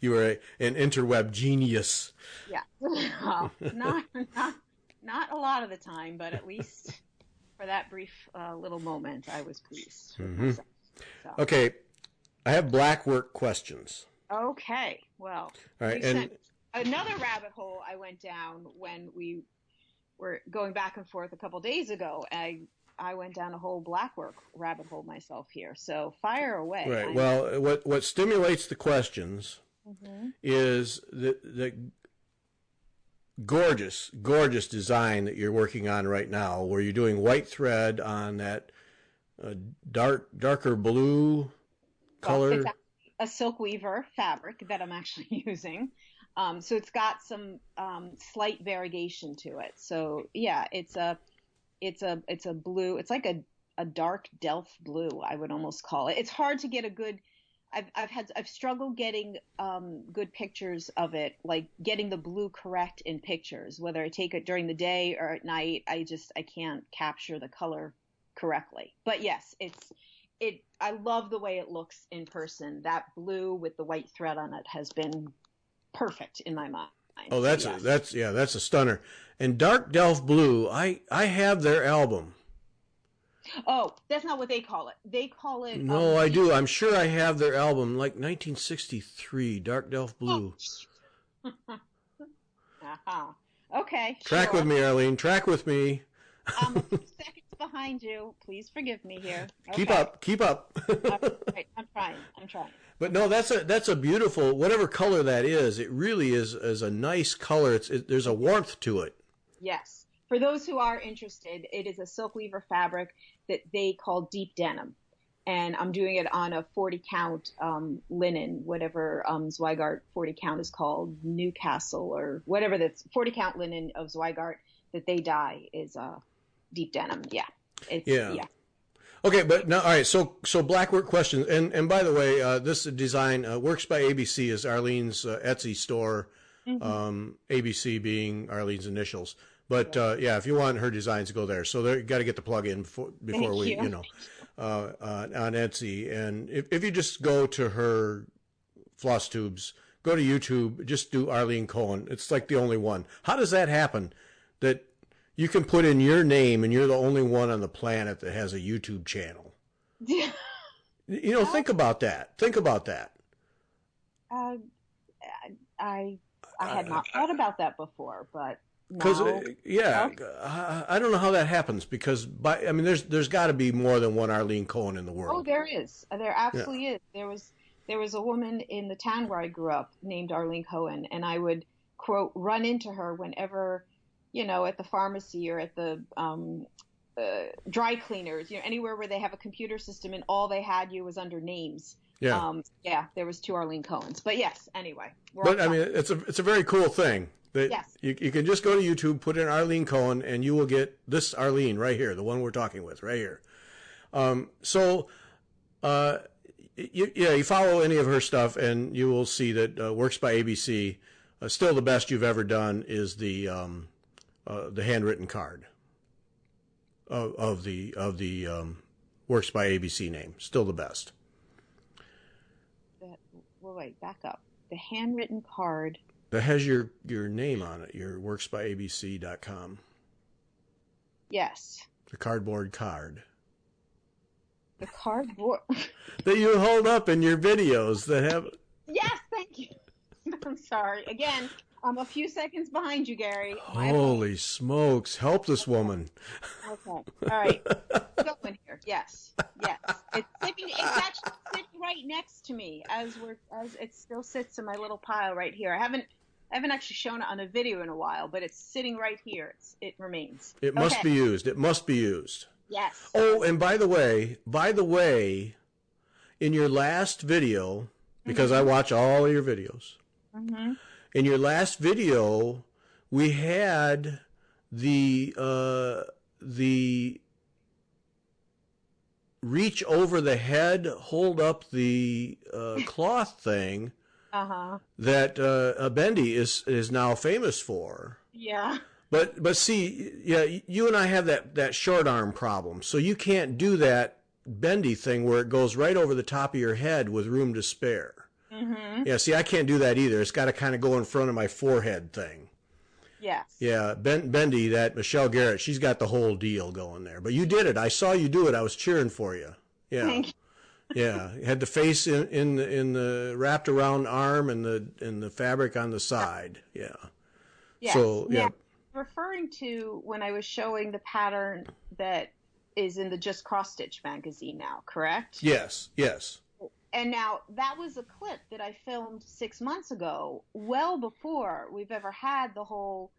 [SPEAKER 1] You were an interweb genius.
[SPEAKER 2] Yeah. Well, not a lot of the time, but at least for that brief little moment, I was pleased with myself. So.
[SPEAKER 1] Okay. I have Blackwork questions.
[SPEAKER 2] Okay. Well,
[SPEAKER 1] all right, and
[SPEAKER 2] another rabbit hole I went down when we were going back and forth a couple days ago. I went down a whole Blackwork rabbit hole myself here. So fire away.
[SPEAKER 1] Right. Well, what stimulates the questions mm-hmm. is the gorgeous design that you're working on right now, where you're doing white thread on that darker blue color.
[SPEAKER 2] It's a silk weaver fabric that I'm actually using. So it's got some slight variegation to it. So yeah, it's a blue. It's like a dark delft blue, I would almost call it. It's hard to get a good I've struggled getting good pictures of it, like getting the blue correct in pictures, whether I take it during the day or at night. I can't capture the color correctly. But yes, I love the way it looks in person. That blue with the white thread on it has been perfect in my mind.
[SPEAKER 1] Oh, that's a stunner. And Dark Delft Blue, I have their album.
[SPEAKER 2] Oh, that's not what they call it. They call it.
[SPEAKER 1] No, I do. I'm sure I have their album, like 1963, Dark Delft Blue.
[SPEAKER 2] Uh-huh. Okay.
[SPEAKER 1] Track with me, Arlene. Track with me.
[SPEAKER 2] I'm a few seconds behind you. Please forgive me here. Okay.
[SPEAKER 1] Keep up.
[SPEAKER 2] Right. I'm trying.
[SPEAKER 1] But no, that's a beautiful, whatever color that is. It really is a nice color. There's a warmth to it.
[SPEAKER 2] Yes. For those who are interested, it is a silk weaver fabric that they call deep denim. And I'm doing it on a 40 count linen, whatever Zweigart 40 count is called, Newcastle or whatever that's 40 count linen of Zweigart that they dye is deep denim. Yeah. Yeah.
[SPEAKER 1] Okay, but now, all right, so Blackwork questions. And by the way, this design, Works by ABC is Arlene's Etsy store, ABC being Arlene's initials. But if you want her designs, go there. So you got to get the plug in before we, on Etsy. And if you just go to her floss tubes, go to YouTube, just do Arlene Cohen. It's like the only one. How does that happen? That you can put in your name and you're the only one on the planet that has a YouTube channel. Think about that.
[SPEAKER 2] I had not thought about that before, but.
[SPEAKER 1] Because I don't know how that happens because there's got to be more than one Arlene Cohen in the world.
[SPEAKER 2] Oh, there is. There absolutely is. There was a woman in the town where I grew up named Arlene Cohen, and I would quote run into her whenever, at the pharmacy or at the dry cleaners, anywhere where they have a computer system and all they had you was under names. Yeah. There was 2 Arlene Cohens, but yes. Anyway.
[SPEAKER 1] It's a very cool thing. Yes. You can just go to YouTube, put in Arlene Cohen, and you will get this Arlene right here, the one we're talking with right here. You follow any of her stuff, and you will see that Works by ABC, still the best you've ever done is the handwritten card of the Works by ABC name. Still the best.
[SPEAKER 2] Wait, back up. The handwritten card.
[SPEAKER 1] That has your name on it, your worksbyabc.com.
[SPEAKER 2] Yes.
[SPEAKER 1] The cardboard card.
[SPEAKER 2] The cardboard.
[SPEAKER 1] That you hold up in your videos that have.
[SPEAKER 2] Yes, thank you. I'm sorry. Again, I'm a few seconds behind you, Gary.
[SPEAKER 1] Holy smokes. Help this woman.
[SPEAKER 2] Okay. All right. Going here. Yes. It's actually sitting right next to me as it still sits in my little pile right here. I haven't actually shown it on a video in a while, but it's sitting right here. It remains.
[SPEAKER 1] It must be used. It must be used.
[SPEAKER 2] Yes.
[SPEAKER 1] Oh, and by the way, in your last video, because I watch all of your videos, in your last video, we had the reach over the head, hold up the cloth thing. That Bendy is now famous for.
[SPEAKER 2] Yeah.
[SPEAKER 1] But see, you and I have that short arm problem, so you can't do that bendy thing where it goes right over the top of your head with room to spare. Yeah, see, I can't do that either. It's got to kind of go in front of my forehead thing.
[SPEAKER 2] Yes.
[SPEAKER 1] Yeah, Bendy, that Michelle Garrett, she's got the whole deal going there. But you did it. I saw you do it. I was cheering for you. Yeah.
[SPEAKER 2] Thank you.
[SPEAKER 1] Yeah, you had the face in the wrapped around arm and the fabric on the side. Yeah.
[SPEAKER 2] Yes.
[SPEAKER 1] So yeah.
[SPEAKER 2] Now, referring to when I was showing the pattern that is in the Just Cross Stitch magazine now, correct?
[SPEAKER 1] Yes.
[SPEAKER 2] And now that was a clip that I filmed 6 months ago, well before we've ever had the whole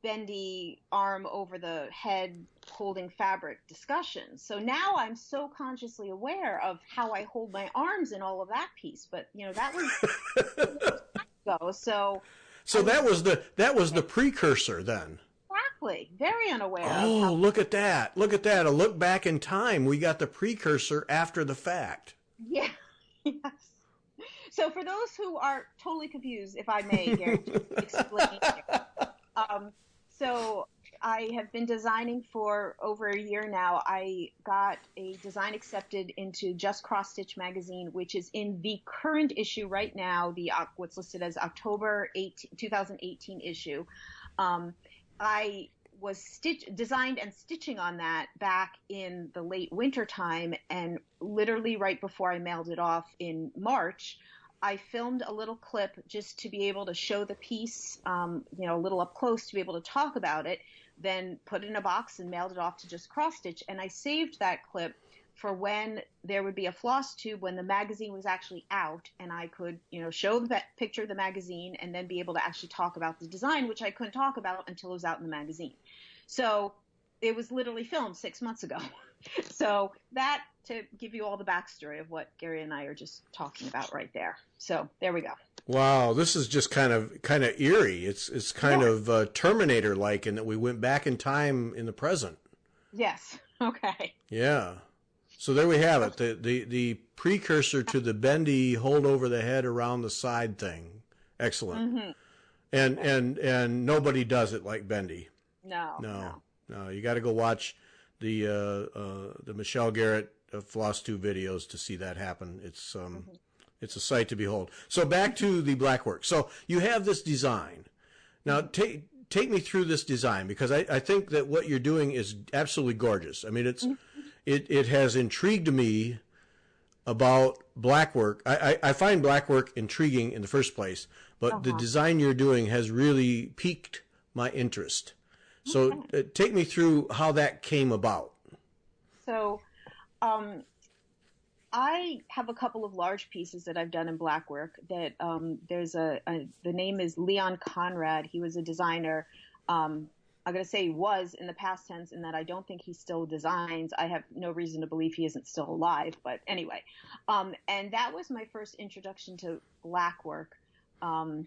[SPEAKER 2] bendy arm over the head holding fabric discussion. So now I'm so consciously aware of how I hold my arms in all of that piece. But that was ago. So
[SPEAKER 1] that was the precursor then.
[SPEAKER 2] Exactly. Very unaware.
[SPEAKER 1] Oh, look at that. Look at that. A look back in time. We got the precursor after the fact.
[SPEAKER 2] Yeah. Yes. So for those who are totally confused, if I may, Gary, just explain here. So I have been designing for over a year now. I got a design accepted into Just Cross Stitch magazine, which is in the current issue right now, the what's listed as October 2018 issue. I was designed and stitching on that back in the late winter time, and literally right before I mailed it off in March, I filmed a little clip just to be able to show the piece, a little up close to be able to talk about it, then put it in a box and mailed it off to Just Cross Stitch. And I saved that clip for when there would be a floss tube when the magazine was actually out, and I could, show the picture of the magazine and then be able to actually talk about the design, which I couldn't talk about until it was out in the magazine. So it was literally filmed 6 months ago. So that, to give you all the backstory of what Gary and I are just talking about right there. So there we go.
[SPEAKER 1] Wow, this is just kind of eerie. It's kind of Terminator-like in that we went back in time in the present.
[SPEAKER 2] Yes. Okay.
[SPEAKER 1] Yeah. So there we have it. The precursor to the bendy hold over the head around the side thing. Excellent. Mm-hmm. And nobody does it like Bendy. No. You got to go watch the Michelle Garrett floss tube videos to see that happen. It's it's a sight to behold. So back to the Blackwork. So you have this design. Now take me through this design, because I think that what you're doing is absolutely gorgeous. I mean, it has intrigued me about Blackwork. I find Blackwork intriguing in the first place, but the design you're doing has really piqued my interest. So take me through how that came about. So
[SPEAKER 2] I have a couple of large pieces that I've done in Blackwork that there's the name is Leon Conrad. He was a designer. I'm going to say he was in the past tense, in that I don't think he still designs. I have no reason to believe he isn't still alive, but anyway. And that was my first introduction to Blackwork. When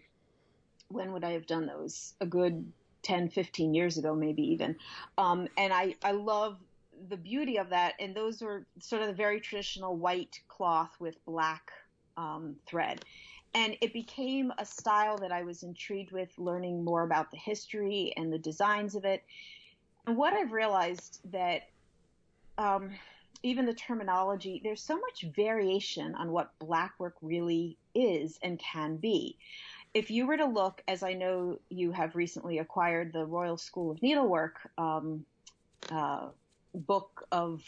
[SPEAKER 2] would I have done those? A good 10, 15 years ago, maybe even. And I love the beauty of that. And those were sort of the very traditional white cloth with black thread. And it became a style that I was intrigued with, learning more about the history and the designs of it. And what I've realized that even the terminology, there's so much variation on what Blackwork really is and can be. If you were to look, as I know you have recently acquired the Royal School of Needlework book of,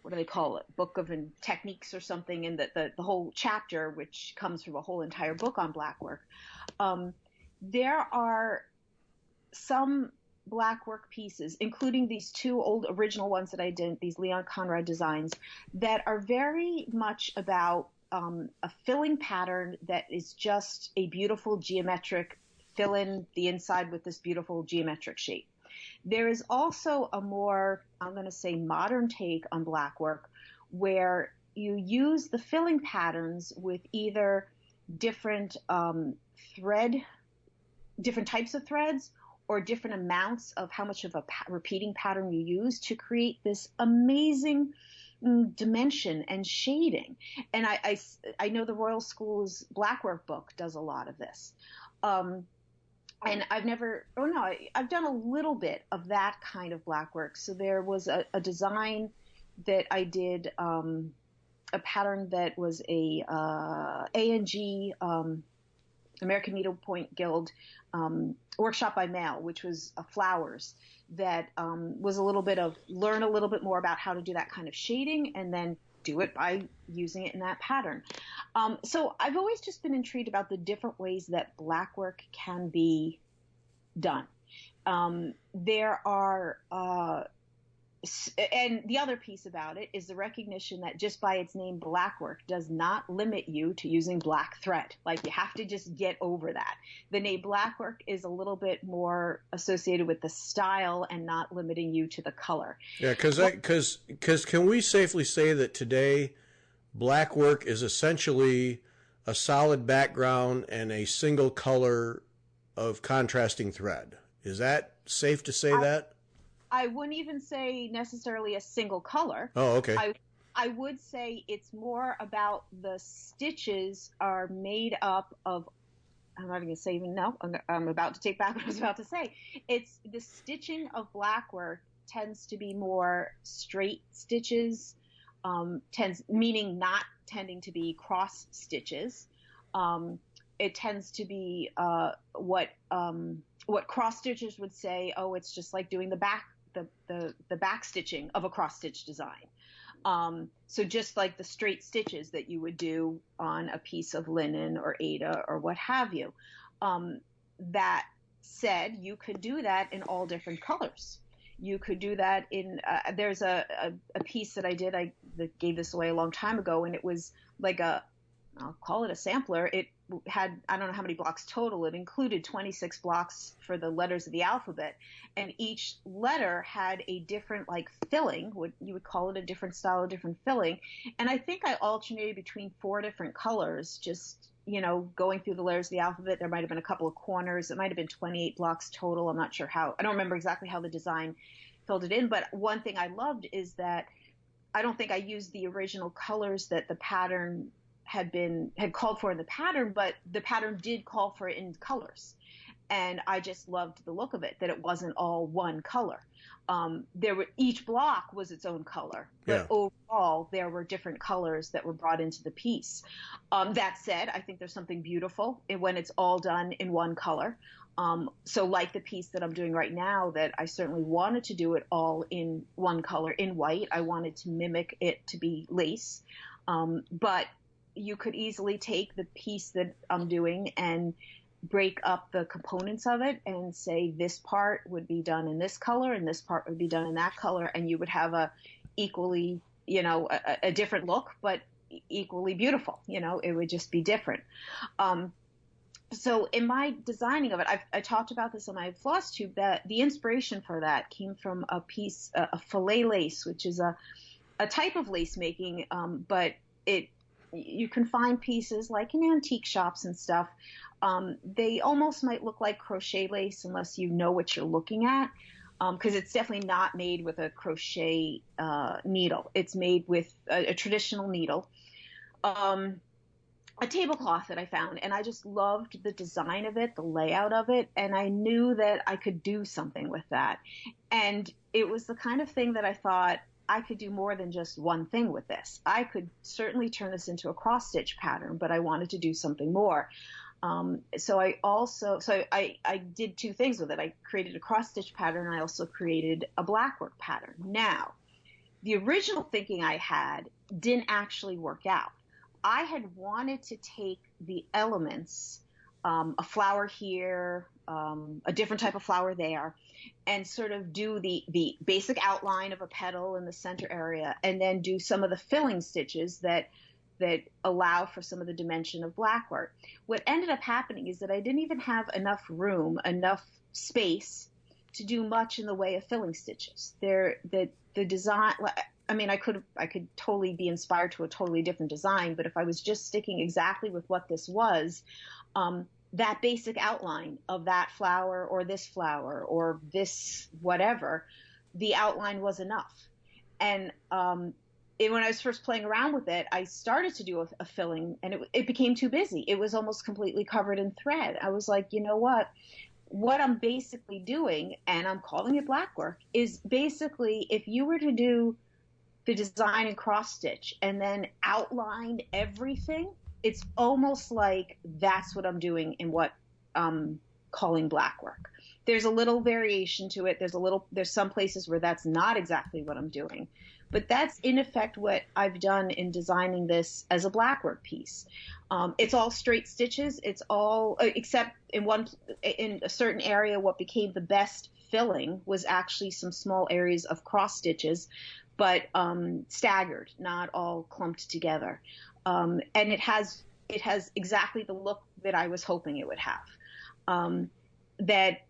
[SPEAKER 2] what do they call it? Book of techniques or something, and the whole chapter, which comes from a whole entire book on Blackwork. There are some Blackwork pieces, including these two old original ones that I did, these Leon Conrad designs, that are very much about a filling pattern that is just a beautiful geometric, fill in the inside with this beautiful geometric shape. There is also a more, I'm going to say, modern take on Blackwork, where you use the filling patterns with either different different types of threads, or different amounts of how much of a repeating pattern you use to create this amazing dimension and shading. And I know the Royal School's Blackwork book does a lot of this. And I've done a little bit of that kind of Blackwork. So there was a design that I did, a pattern that was a A&G, American Needlepoint Guild workshop by mail, which was flowers, that was a little bit of learn a little bit more about how to do that kind of shading, and then do it by using it in that pattern. So I've always just been intrigued about the different ways that Blackwork can be done. There are and the other piece about it is the recognition that just by its name, Blackwork, does not limit you to using black thread. Like, you have to just get over that. The name Blackwork is a little bit more associated with the style and not limiting you to the color.
[SPEAKER 1] Yeah, because can we safely say that today Blackwork is essentially a solid background and a single color of contrasting thread? Is that safe to say that?
[SPEAKER 2] I wouldn't even say necessarily a single color.
[SPEAKER 1] Oh, okay.
[SPEAKER 2] I would say it's more about the stitches are made up of, I'm not even going to say even no, I'm about to take back what I was about to say. It's the stitching of Blackwork tends to be more straight stitches, meaning not tending to be cross stitches. It tends to be what cross stitchers would say, oh, it's just like doing the back stitching of a cross stitch design. So just like the straight stitches that you would do on a piece of linen or Aida or what have you. That said, you could do that in all different colors. You could do that in, there's a piece that I did, I gave this away a long time ago, and it was like I'll call it a sampler. It had, I don't know how many blocks total. It included 26 blocks for the letters of the alphabet. And each letter had a different like filling, what you would call it a different style, a different filling. And I think I alternated between 4 different colors, just, going through the letters of the alphabet. There might have been a couple of corners. It might have been 28 blocks total. I'm not sure how. I don't remember exactly how the design filled it in. But one thing I loved is that I don't think I used the original colors that the pattern had called for in the pattern, but the pattern did call for it in colors. And I just loved the look of it, that it wasn't all one color. Each block was its own color, but overall there were different colors that were brought into the piece. That said, I think there's something beautiful when it's all done in one color. So like the piece that I'm doing right now, that I certainly wanted to do it all in one color, in white. I wanted to mimic it to be lace. But you could easily take the piece that I'm doing and break up the components of it and say this part would be done in this color and this part would be done in that color, and you would have a equally, a different look, but equally beautiful. It would just be different. So in my designing of it, I talked about this on my floss tube, that the inspiration for that came from a piece, a filet lace, which is a type of lace making, but you can find pieces like in antique shops and stuff. They almost might look like crochet lace unless you know what you're looking at, because it's definitely not made with a crochet needle. It's made with a traditional needle, a tablecloth that I found, and I just loved the design of it, the layout of it, and I knew that I could do something with that. And it was the kind of thing that I thought, I could do more than just one thing with this. I could certainly turn this into a cross stitch pattern, but I wanted to do something more. So I did 2 things with it. I created a cross stitch pattern, and I also created a Blackwork pattern. Now, the original thinking I had didn't actually work out. I had wanted to take the elements, a flower here, a different type of flower there, and sort of do the basic outline of a petal in the center area, and then do some of the filling stitches that allow for some of the dimension of Blackwork. What ended up happening is that I didn't even have enough room, enough space to do much in the way of filling stitches. The design, I mean, I could totally be inspired to a totally different design, but if I was just sticking exactly with what this was, that basic outline of that flower or this whatever, the outline was enough. And when I was first playing around with it, I started to do a filling, and it became too busy. It was almost completely covered in thread. I was like, you know what I'm basically doing, and I'm calling it Blackwork, is basically if you were to do the design and cross stitch and then outline everything, it's almost like that's what I'm doing in what I'm calling Blackwork. There's a little variation to it. There's some places where that's not exactly what I'm doing, but that's in effect what I've done in designing this as a Blackwork piece. It's all straight stitches. It's all, except in a certain area, what became the best filling was actually some small areas of cross stitches, but staggered, not all clumped together. And it has exactly the look that I was hoping it would have. That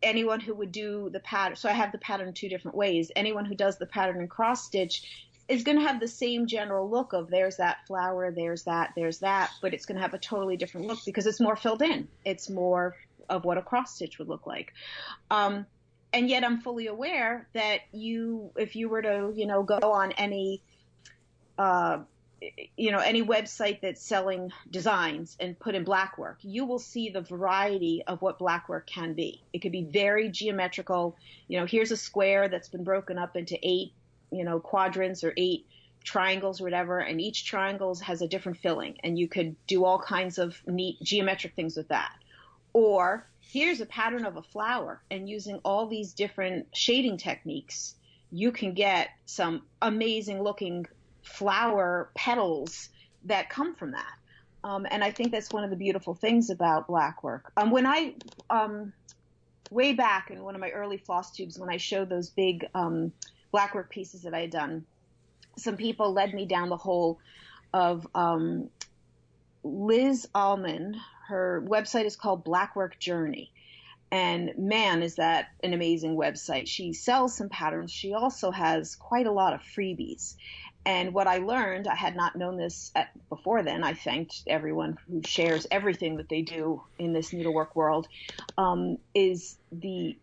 [SPEAKER 2] anyone who would do the pattern, so I have the pattern 2 different ways. Anyone who does the pattern in cross stitch is going to have the same general look of there's that flower, there's that, but it's going to have a totally different look because it's more filled in. It's more of what a cross stitch would look like. And yet I'm fully aware that if you were to, go on any any website that's selling designs and put in Blackwork, you will see the variety of what Blackwork can be. It could be very geometrical. Here's a square that's been broken up into 8, quadrants or 8 triangles or whatever, and each triangle has a different filling, and you could do all kinds of neat geometric things with that. Or here's a pattern of a flower, and using all these different shading techniques, you can get some amazing looking flower petals that come from that. And I think that's one of the beautiful things about Blackwork. When I, way back in one of my early floss tubes, when I showed those big Blackwork pieces that I had done, some people led me down the hole of Liz Allman. Her website is called Blackwork Journey. And man, is that an amazing website. She sells some patterns. She also has quite a lot of freebies. And what I learned, I had not known this before then. I thanked everyone who shares everything that they do in this needlework world, is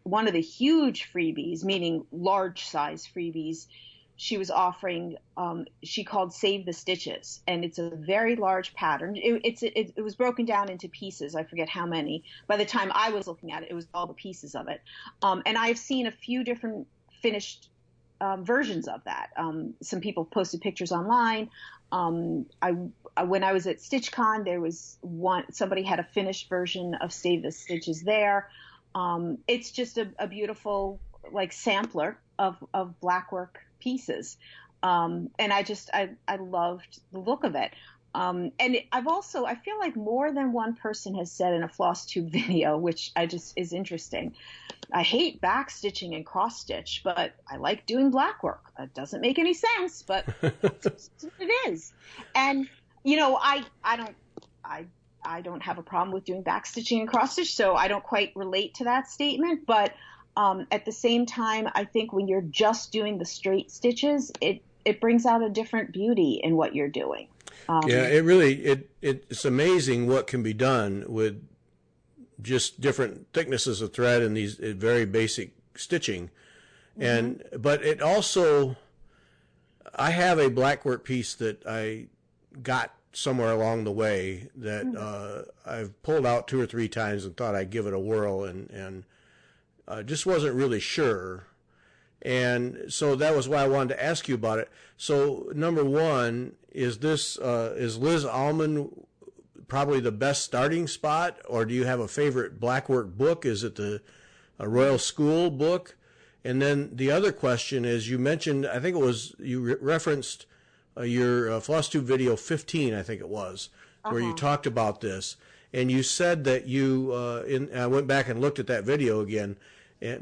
[SPEAKER 2] one of the huge freebies, meaning large size freebies, she was offering, she called Save the Stitches. And it's a very large pattern. It was broken down into pieces. I forget how many. By the time I was looking at it, it was all the pieces of it. And I've seen a few different finished versions of that. Some people posted pictures online. When I was at StitchCon, there was somebody had a finished version of Save the Stitches there. It's just a beautiful sampler of Blackwork pieces. And I loved the look of it. And I feel like more than one person has said in a floss tube video, which is interesting. I hate back stitching and cross stitch, but I like doing Blackwork. It doesn't make any sense, but it is. And, I don't have a problem with doing back stitching and cross stitch, so I don't quite relate to that statement. But at the same time, I think when you're just doing the straight stitches, it brings out a different beauty in what you're doing.
[SPEAKER 1] It's amazing what can be done with just different thicknesses of thread and these very basic stitching. But it also, I have a Blackwork piece that I got somewhere along the way that I've pulled out 2 or 3 times and thought I'd give it a whirl and just wasn't really sure. And so that was why I wanted to ask you about it. So number one, is Liz Allman probably the best starting spot, or do you have a favorite Blackwork book? Is it a Royal School book? And then the other question is, you mentioned, I think it was, you referenced your floss tube video 15, I think it was, where you talked about this. And you said that I went back and looked at that video again,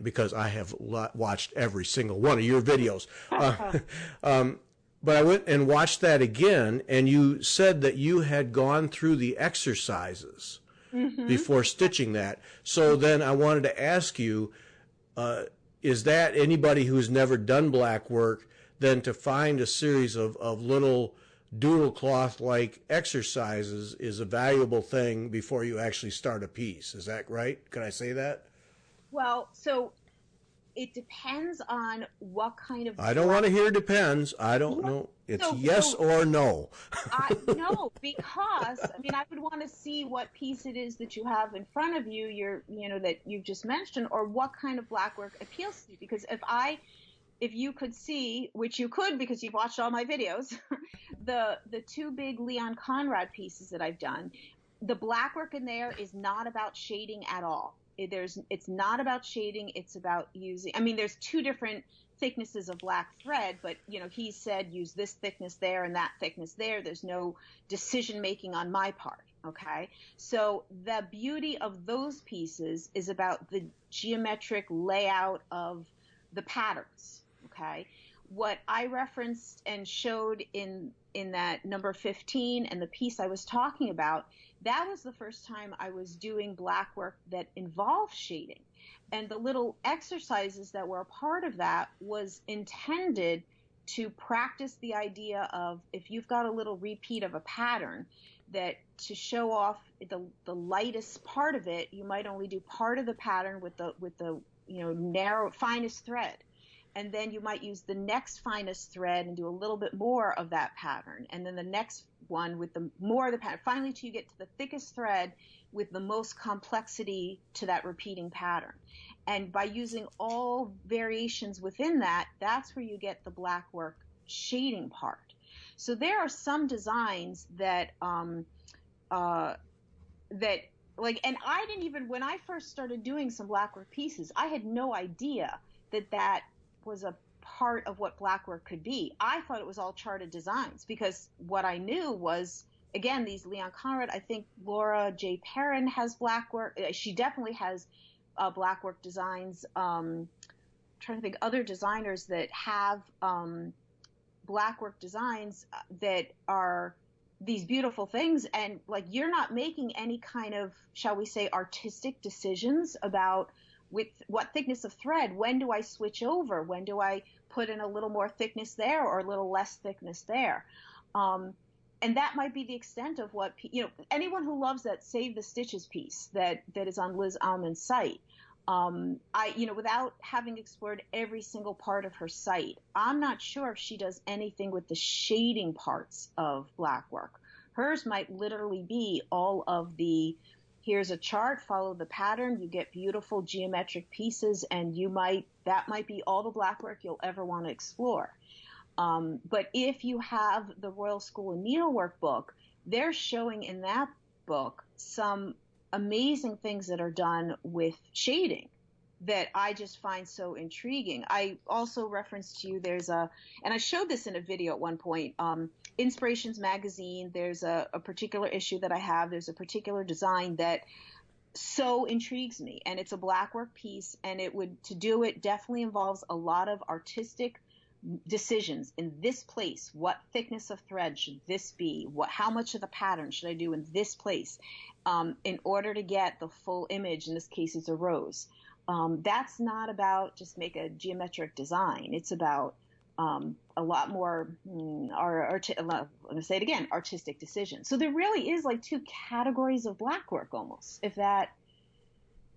[SPEAKER 1] because I have watched every single one of your videos. But I went and watched that again, and you said that you had gone through the exercises before stitching that. So then I wanted to ask you, is that anybody who's never done Blackwork, then to find a series of little doodle cloth-like exercises is a valuable thing before you actually start a piece. Is that right? Can I say that?
[SPEAKER 2] Well, so it depends on what kind of...
[SPEAKER 1] I don't want to hear depends. I don't know. It's yes or no.
[SPEAKER 2] No, because, I would want to see what piece it is that you have in front of you, that you've just mentioned, or what kind of Blackwork appeals to you. Because if you could see, which you could because you've watched all my videos, the 2 big Leon Conrad pieces that I've done, the Blackwork in there is not about shading at all. It's not about shading. It's about using, there's 2 different thicknesses of black thread, but he said use this thickness there and that thickness there. There's no decision making on my part. Okay. So the beauty of those pieces is about the geometric layout of the patterns. Okay. What I referenced and showed in that number 15 and the piece I was talking about, that was the first time I was doing Blackwork that involved shading. And the little exercises that were a part of that was intended to practice the idea of, if you've got a little repeat of a pattern, that to show off the lightest part of it, you might only do part of the pattern with the narrow, finest thread. and then you might use the next finest thread and do a little bit more of that pattern, and then the next one with the more of the pattern, finally till you get to the thickest thread with the most complexity to that repeating pattern. And by using all variations within that, that's where you get the Blackwork shading part. So there are some designs that that like, and I didn't even, when I first started doing some Blackwork pieces, I had no idea that that was a part of what Blackwork could be. I thought it was all charted designs, because what I knew was, again, these Leon Conrad, I think Laura J. Perrin has Blackwork. She definitely has Blackwork designs. Trying to think other designers that have Blackwork designs that are these beautiful things, and like, you're not making any kind of, shall we say, artistic decisions about with what thickness of thread, when do I switch over, when do I put in a little more thickness there or a little less thickness there. And that might be the extent of what, anyone who loves that Save the Stitches piece that is on Liz Almond's site, without having explored every single part of her site, I'm not sure if she does anything with the shading parts of Blackwork. Hers might literally be all of the, here's a chart, follow the pattern, you get beautiful geometric pieces, and that might be all the Blackwork you'll ever want to explore. But if you have the Royal School of Needlework book, they're showing in that book some amazing things that are done with shading that I just find so intriguing. I also referenced to you, and I showed this in a video at one point, Inspirations Magazine, there's a particular issue that I have, there's a particular design that so intrigues me, and it's a Blackwork piece, and to do it definitely involves a lot of artistic decisions in this place. What thickness of thread should this be? How much of the pattern should I do in this place in order to get the full image? In this case, it's a rose. That's not about just make a geometric design. It's about a lot more, I'm going to say it again, artistic decisions. So there really is like two categories of Blackwork almost,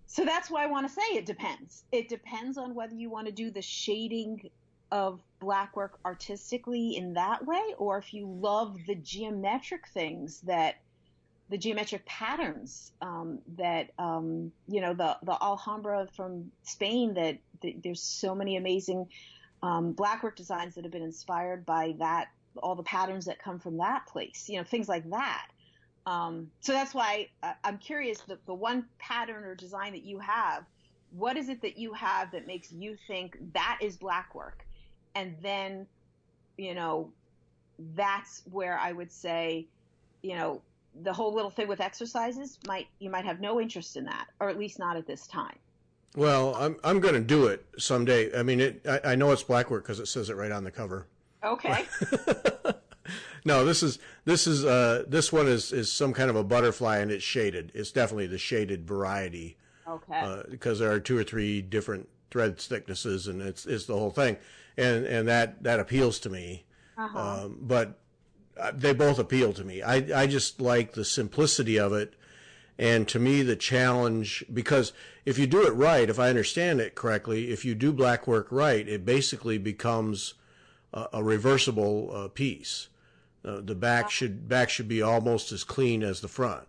[SPEAKER 2] so that's why I want to say it depends. It depends on whether you want to do the shading of Blackwork artistically in that way, or if you love the geometric things the geometric patterns the Alhambra from Spain, that there's so many amazing Blackwork designs that have been inspired by that, all the patterns that come from that place, things like that. So that's why I'm curious, the one pattern or design that you have, what is it that you have that makes you think that is Blackwork? And then, that's where I would say, the whole little thing with exercises, you might have no interest in that, or at least not at this time.
[SPEAKER 1] Well, I'm going to do it someday. I mean, I know it's Blackwork because it says it right on the cover. Okay. No, this one is some kind of a butterfly, and it's shaded. It's definitely the shaded variety. Okay. Because there are 2 or 3 different thread thicknesses, and it's the whole thing, and that appeals to me. Uh-huh. But they both appeal to me. I just like the simplicity of it, and to me the challenge, because if you do it right, if I understand it correctly, if you do Blackwork right, it basically becomes a reversible piece. The back should be almost as clean as the front.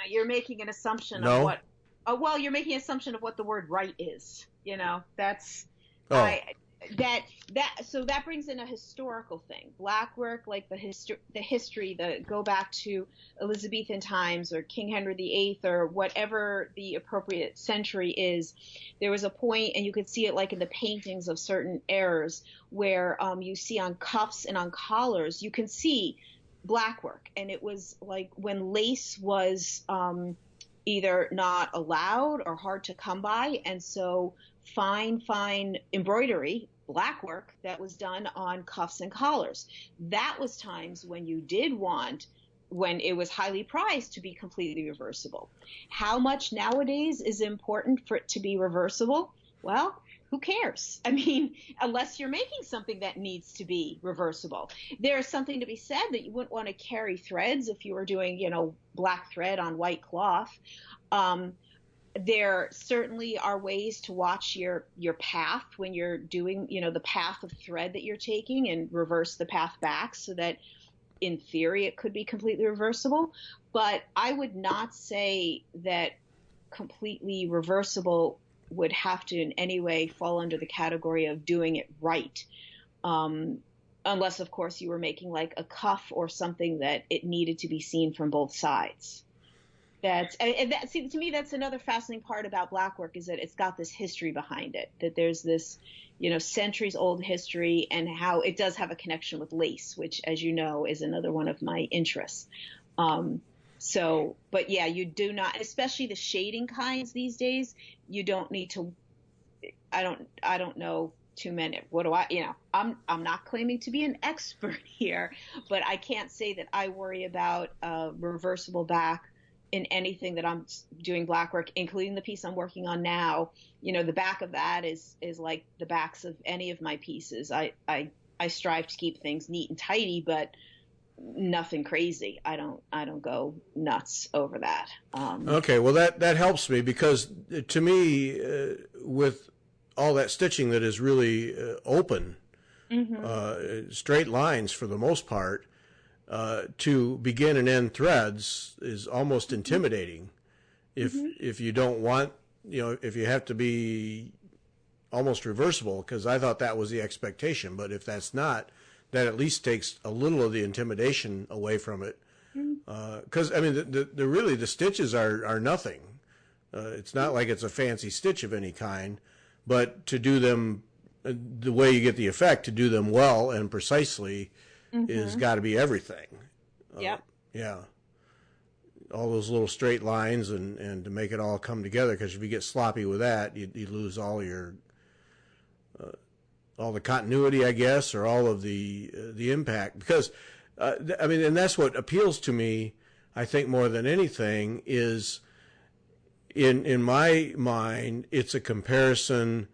[SPEAKER 2] You're making an assumption of what. Well, you're making an assumption of what the word right is. That's. Oh. So that brings in a historical thing. Blackwork, like the history, go back to Elizabethan times or King Henry VIII or whatever the appropriate century is. There was a point, and you could see it like in the paintings of certain eras, where you see on cuffs and on collars, you can see Blackwork, and it was like when lace was either not allowed or hard to come by, and so fine embroidery, Blackwork, that was done on cuffs and collars. That was times when you did want, when it was highly prized, to be completely reversible. How much nowadays is important for it to be reversible? Well, who cares? I mean, unless you're making something that needs to be reversible. There's something to be said that you wouldn't want to carry threads if you were doing, black thread on white cloth. There certainly are ways to watch your path when you're doing, the path of thread that you're taking, and reverse the path back so that in theory it could be completely reversible. But I would not say that completely reversible would have to in any way fall under the category of doing it right. Unless, of course, you were making like a cuff or something that it needed to be seen from both sides. See, to me, that's another fascinating part about Blackwork, is that it's got this history behind it, that there's this, centuries old history, and how it does have a connection with lace, which, as you know, is another one of my interests. But yeah, you do not, especially the shading kinds these days, you don't need to, I don't know too many. What do I'm not claiming to be an expert here, but I can't say that I worry about a reversible back in anything that I'm doing Blackwork, including the piece I'm working on now. The back of that is like the backs of any of my pieces. I strive to keep things neat and tidy, but nothing crazy. I don't go nuts over that.
[SPEAKER 1] Okay, well that helps me, because to me, with all that stitching that is really open, straight lines for the most part, to begin and end threads is almost intimidating. If you don't want, if you have to be almost reversible, because I thought that was the expectation, but if that's not, that at least takes a little of the intimidation away from it. Because the stitches are nothing. It's not like it's a fancy stitch of any kind, but to do them the way you get the effect, to do them well and precisely, is got to be everything.
[SPEAKER 2] Yep.
[SPEAKER 1] Yeah. All those little straight lines, and to make it all come together, because if you get sloppy with that, you lose all your all the continuity, I guess, or all of the impact. Because and that's what appeals to me, I think, more than anything, is in my mind, it's a comparison.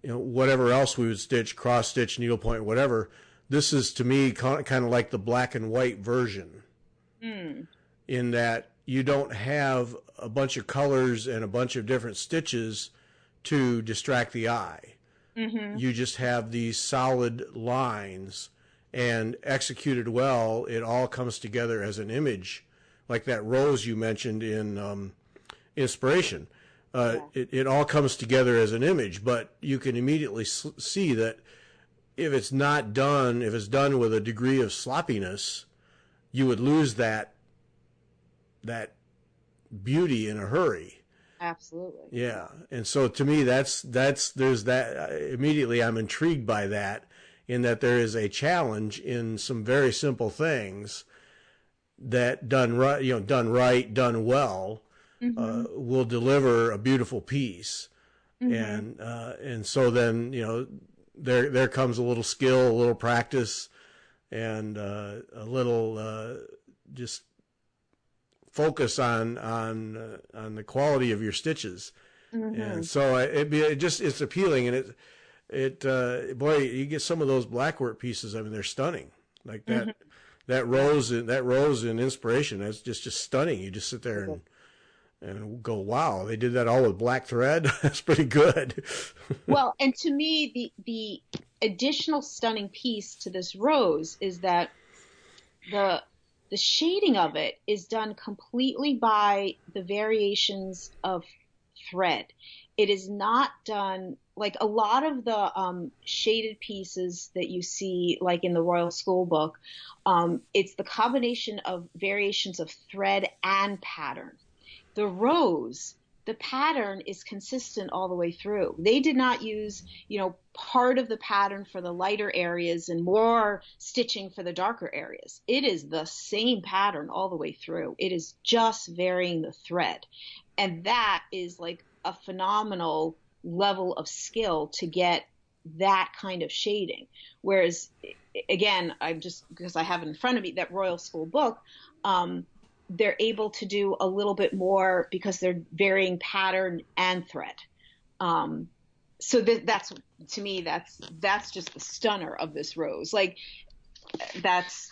[SPEAKER 1] Whatever else we would stitch, cross stitch, needlepoint, whatever. This is, to me, kind of like the black and white version, in that you don't have a bunch of colors and a bunch of different stitches to distract the eye. You just have these solid lines, and executed well, it all comes together as an image, like that rose you mentioned in Inspiration. It all comes together as an image, but you can immediately see that if it's done with a degree of sloppiness, you would lose that beauty in a hurry.
[SPEAKER 2] Absolutely.
[SPEAKER 1] Yeah. And so to me, there's that, immediately I'm intrigued by that, in that there is a challenge in some very simple things that done right, done well, will deliver a beautiful piece. And so then, there comes a little skill, a little practice, and a little just focus on the quality of your stitches. And so it's appealing, and boy, you get some of those Blackwork pieces. They're stunning. Like that rose in Inspiration. That's just stunning. You just sit there and go, wow, they did that all with black thread. That's pretty good.
[SPEAKER 2] Well, and to me, the additional stunning piece to this rose is that the shading of it is done completely by the variations of thread. It is not done like a lot of the shaded pieces that you see, like in the Royal School book. It's the combination of variations of thread and pattern. The rose, the pattern is consistent all the way through. They did not use, part of the pattern for the lighter areas and more stitching for the darker areas. It is the same pattern all the way through. It is just varying the thread. And that is like a phenomenal level of skill to get that kind of shading. Whereas, again, because I have it in front of me, that Royal School book, they're able to do a little bit more because they're varying pattern and thread. So that's, to me, that's just the stunner of this rose. Like, that's,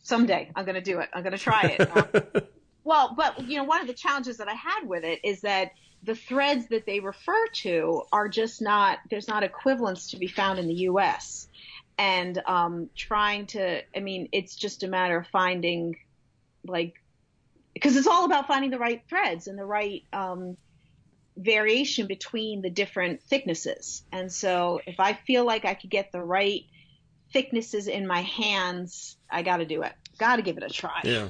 [SPEAKER 2] someday I'm going to do it. I'm going to try it. Well, but, one of the challenges that I had with it is that the threads that they refer to are just not, there's not equivalents to be found in the U.S. And it's just a matter of finding, because it's all about finding the right threads and the right variation between the different thicknesses. And so if I feel like I could get the right thicknesses in my hands, I got to do it. Got to give it a try.
[SPEAKER 1] Yeah.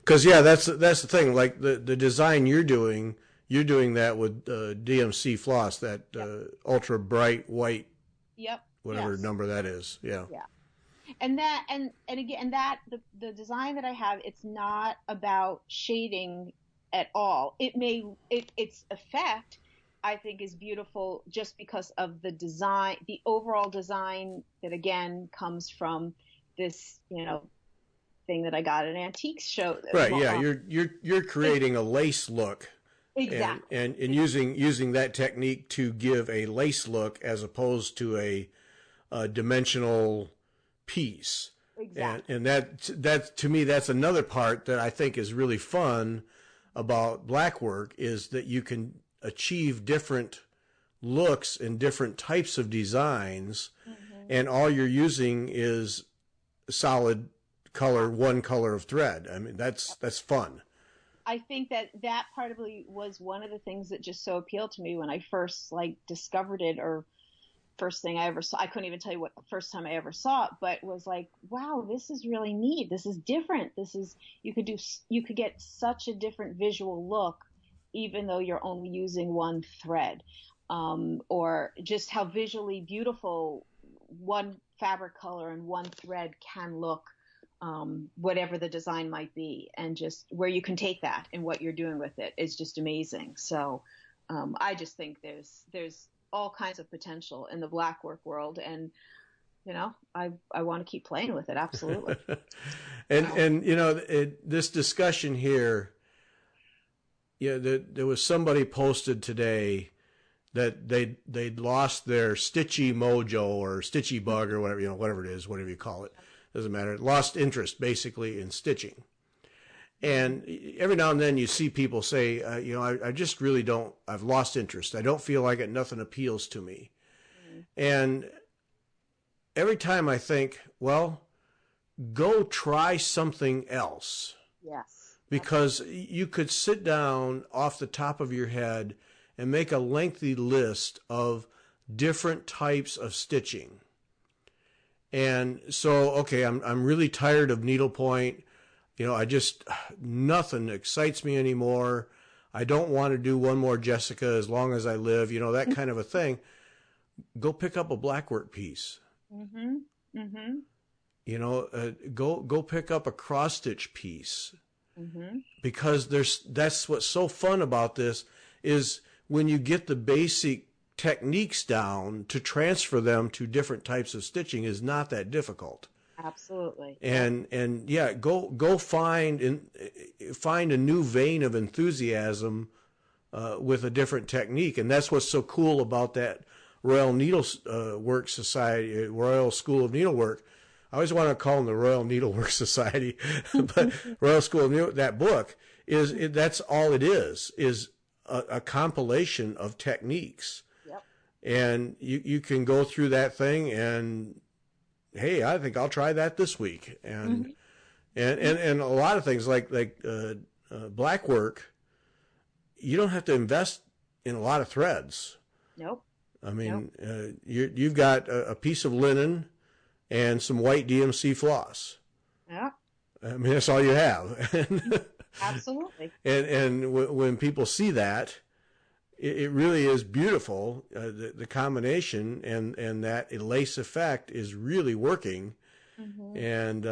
[SPEAKER 1] Because, that's the thing. Like the design you're doing that with DMC floss, that ultra bright white, whatever number that is. Yeah.
[SPEAKER 2] Yeah. And that, and again, that the design that I have, it's not about shading at all. Its effect, I think, is beautiful just because of the design, the overall design that again comes from this, thing that I got at an antiques show.
[SPEAKER 1] Right. Yeah. You're creating a lace look.
[SPEAKER 2] Exactly.
[SPEAKER 1] And using that technique to give a lace look as opposed to a dimensional piece.
[SPEAKER 2] Exactly.
[SPEAKER 1] And that to me, that's another part that I think is really fun about Blackwork, is that you can achieve different looks and different types of designs, and all you're using is solid color, one color of thread. I mean, that's fun.
[SPEAKER 2] I think that probably was one of the things that just so appealed to me when I first discovered it, or first thing I ever saw. I couldn't even tell you what the first time I ever saw it, but was like, wow, this is really neat. This is different. You could get such a different visual look, even though you're only using one thread, or just how visually beautiful one fabric color and one thread can look, whatever the design might be, and just where you can take that and what you're doing with it is just amazing. So, I just think there's all kinds of potential in the Blackwork world, and I want to keep playing with it. Absolutely.
[SPEAKER 1] and this discussion here, there was somebody posted today that they'd lost their stitchy mojo or stitchy bug or whatever, whatever it is, whatever you call it, doesn't matter. Lost interest basically in stitching. And every now and then you see people say, I just really don't, I've lost interest. I don't feel like it. Nothing appeals to me. And every time I think, well, go try something else.
[SPEAKER 2] Yes.
[SPEAKER 1] Because you could sit down off the top of your head and make a lengthy list of different types of stitching. And so, okay, I'm really tired of needlepoint. Nothing excites me anymore. I don't want to do one more Jessica as long as I live, that kind of a thing. Go pick up a Blackwork piece.
[SPEAKER 2] Mm-hmm. Mm-hmm.
[SPEAKER 1] Go pick up a cross stitch piece.
[SPEAKER 2] Mm-hmm.
[SPEAKER 1] Because that's what's so fun about this, is when you get the basic techniques down, to transfer them to different types of stitching is not that difficult.
[SPEAKER 2] Absolutely.
[SPEAKER 1] And go find a new vein of enthusiasm with a different technique, and that's what's so cool about that Royal Needlework Society, Royal School of Needlework. I always want to call them the Royal Needlework Society, but Royal School of Needlework. That book that's all it is a compilation of techniques.
[SPEAKER 2] Yep.
[SPEAKER 1] And you can go through that thing and, hey, I think I'll try that this week. And and a lot of things like Blackwork, you don't have to invest in a lot of threads.
[SPEAKER 2] Nope.
[SPEAKER 1] I mean, you've got a piece of linen and some white DMC floss.
[SPEAKER 2] Yeah.
[SPEAKER 1] I mean, that's all you have.
[SPEAKER 2] Absolutely.
[SPEAKER 1] And when people see that, it really is beautiful. The combination and that lace effect is really working. Mm-hmm. And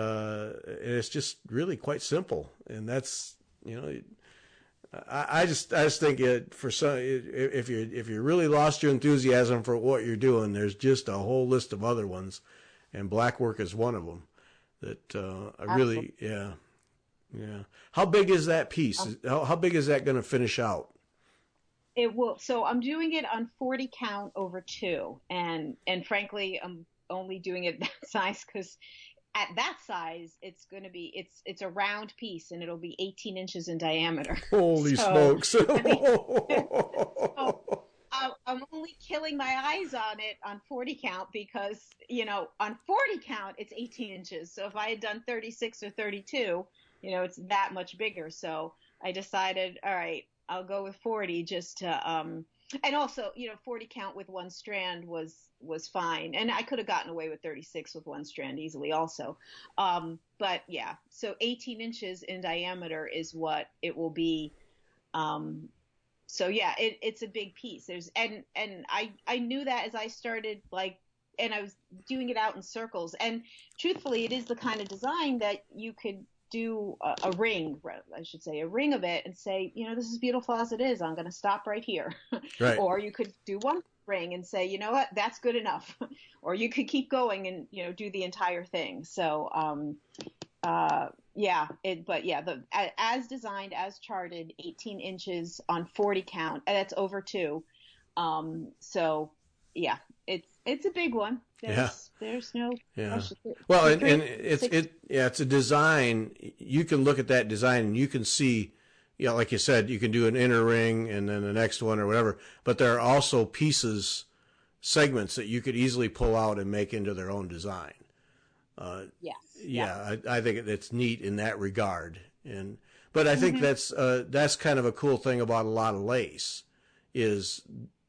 [SPEAKER 1] it's just really quite simple. And that's, I just think for some, if you really lost your enthusiasm for what you're doing, there's just a whole list of other ones, and Blackwork is one of them. That I really, yeah. How big is that piece? How big is that going to finish out?
[SPEAKER 2] It will. So I'm doing it on 40 count over 2, and frankly, I'm only doing it that size because at that size, it's going to be, it's a round piece and it'll be 18 inches in diameter.
[SPEAKER 1] Holy smokes.
[SPEAKER 2] I mean, so I'm only killing my eyes on it on 40 count because, on 40 count, it's 18 inches. So if I had done 36 or 32, it's that much bigger. So I decided, all right, I'll go with 40 just to, and also, 40 count with one strand was fine. And I could have gotten away with 36 with one strand easily also. But yeah, so 18 inches in diameter is what it will be. So yeah, it's a big piece. And I knew that as I started, and I was doing it out in circles. And truthfully, it is the kind of design that you could do a ring of it and say, this is beautiful as it is. I'm going to stop right here.
[SPEAKER 1] Right.
[SPEAKER 2] Or you could do one ring and say, you know what, that's good enough. Or you could keep going and, do the entire thing. So, as designed, as charted, 18 inches on 40 count, and that's over 2. So yeah, it's a big one. There's no question.
[SPEAKER 1] Well, and it's a design. You can look at that design and you can see, like you said, you can do an inner ring and then the next one or whatever. But there are also segments that you could easily pull out and make into their own design.
[SPEAKER 2] Yes.
[SPEAKER 1] Yeah, I think it's neat in that regard. But I think that's kind of a cool thing about a lot of lace is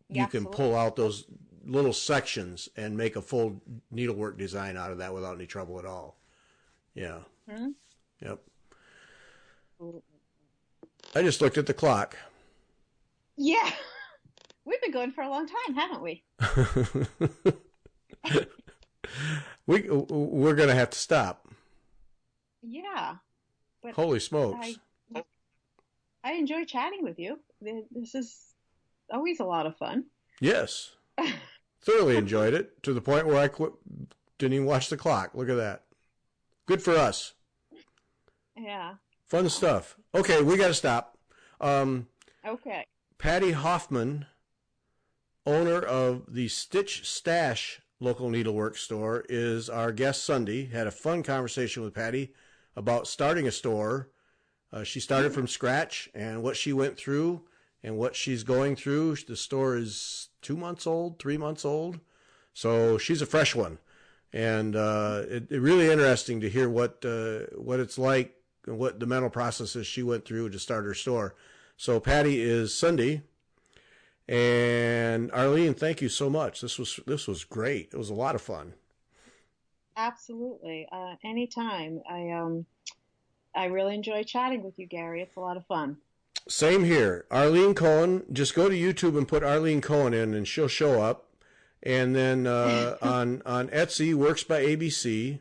[SPEAKER 1] you can pull out those little sections and make a full needlework design out of that without any trouble at all. Yeah. Mm-hmm. Yep. I just looked at the clock.
[SPEAKER 2] Yeah. We've been going for a long time, haven't we?
[SPEAKER 1] We're going to have to stop.
[SPEAKER 2] Yeah. But
[SPEAKER 1] holy smokes.
[SPEAKER 2] I enjoy chatting with you. This is always a lot of fun.
[SPEAKER 1] Yes. Thoroughly enjoyed it to the point where I didn't even watch the clock. Look at that. Good for us.
[SPEAKER 2] Yeah.
[SPEAKER 1] Fun stuff. Okay, we got to stop.
[SPEAKER 2] Okay.
[SPEAKER 1] Patti Hoffmann, owner of the Stitch Stash local needlework store, is our guest Sunday. Had a fun conversation with Patti about starting a store. She started from scratch and what she went through and what she's going through. The store is 2 months old, 3 months old. So she's a fresh one. And it really interesting to hear what it's like and what the mental processes she went through to start her store. So Patti is Sunday. And Arlene, thank you so much. This was great. It was a lot of fun.
[SPEAKER 2] Absolutely. Anytime. I really enjoy chatting with you, Gary. It's a lot of fun.
[SPEAKER 1] Same here. Arlene Cohen, just go to YouTube and put Arlene Cohen in and she'll show up. And then on Etsy, Works by ABC.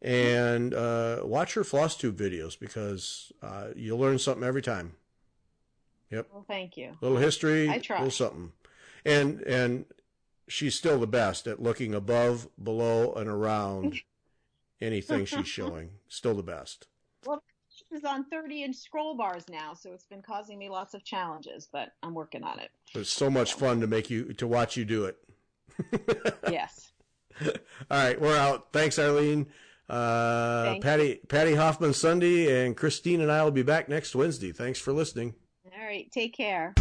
[SPEAKER 1] And watch her floss tube videos because you'll learn something every time. Yep.
[SPEAKER 2] Well, thank you.
[SPEAKER 1] Little history,
[SPEAKER 2] I try.
[SPEAKER 1] Little something. And she's still the best at looking above, below, and around anything she's showing. Still the best.
[SPEAKER 2] Well, she's on 30-inch scroll bars now, so it's been causing me lots of challenges, but I'm working on it.
[SPEAKER 1] It's so much fun to watch you do it.
[SPEAKER 2] Yes.
[SPEAKER 1] All right, we're out. Thanks, Arlene. Patti Hoffmann Sunday, and Christine and I will be back next Wednesday. Thanks for listening.
[SPEAKER 2] All right, take care.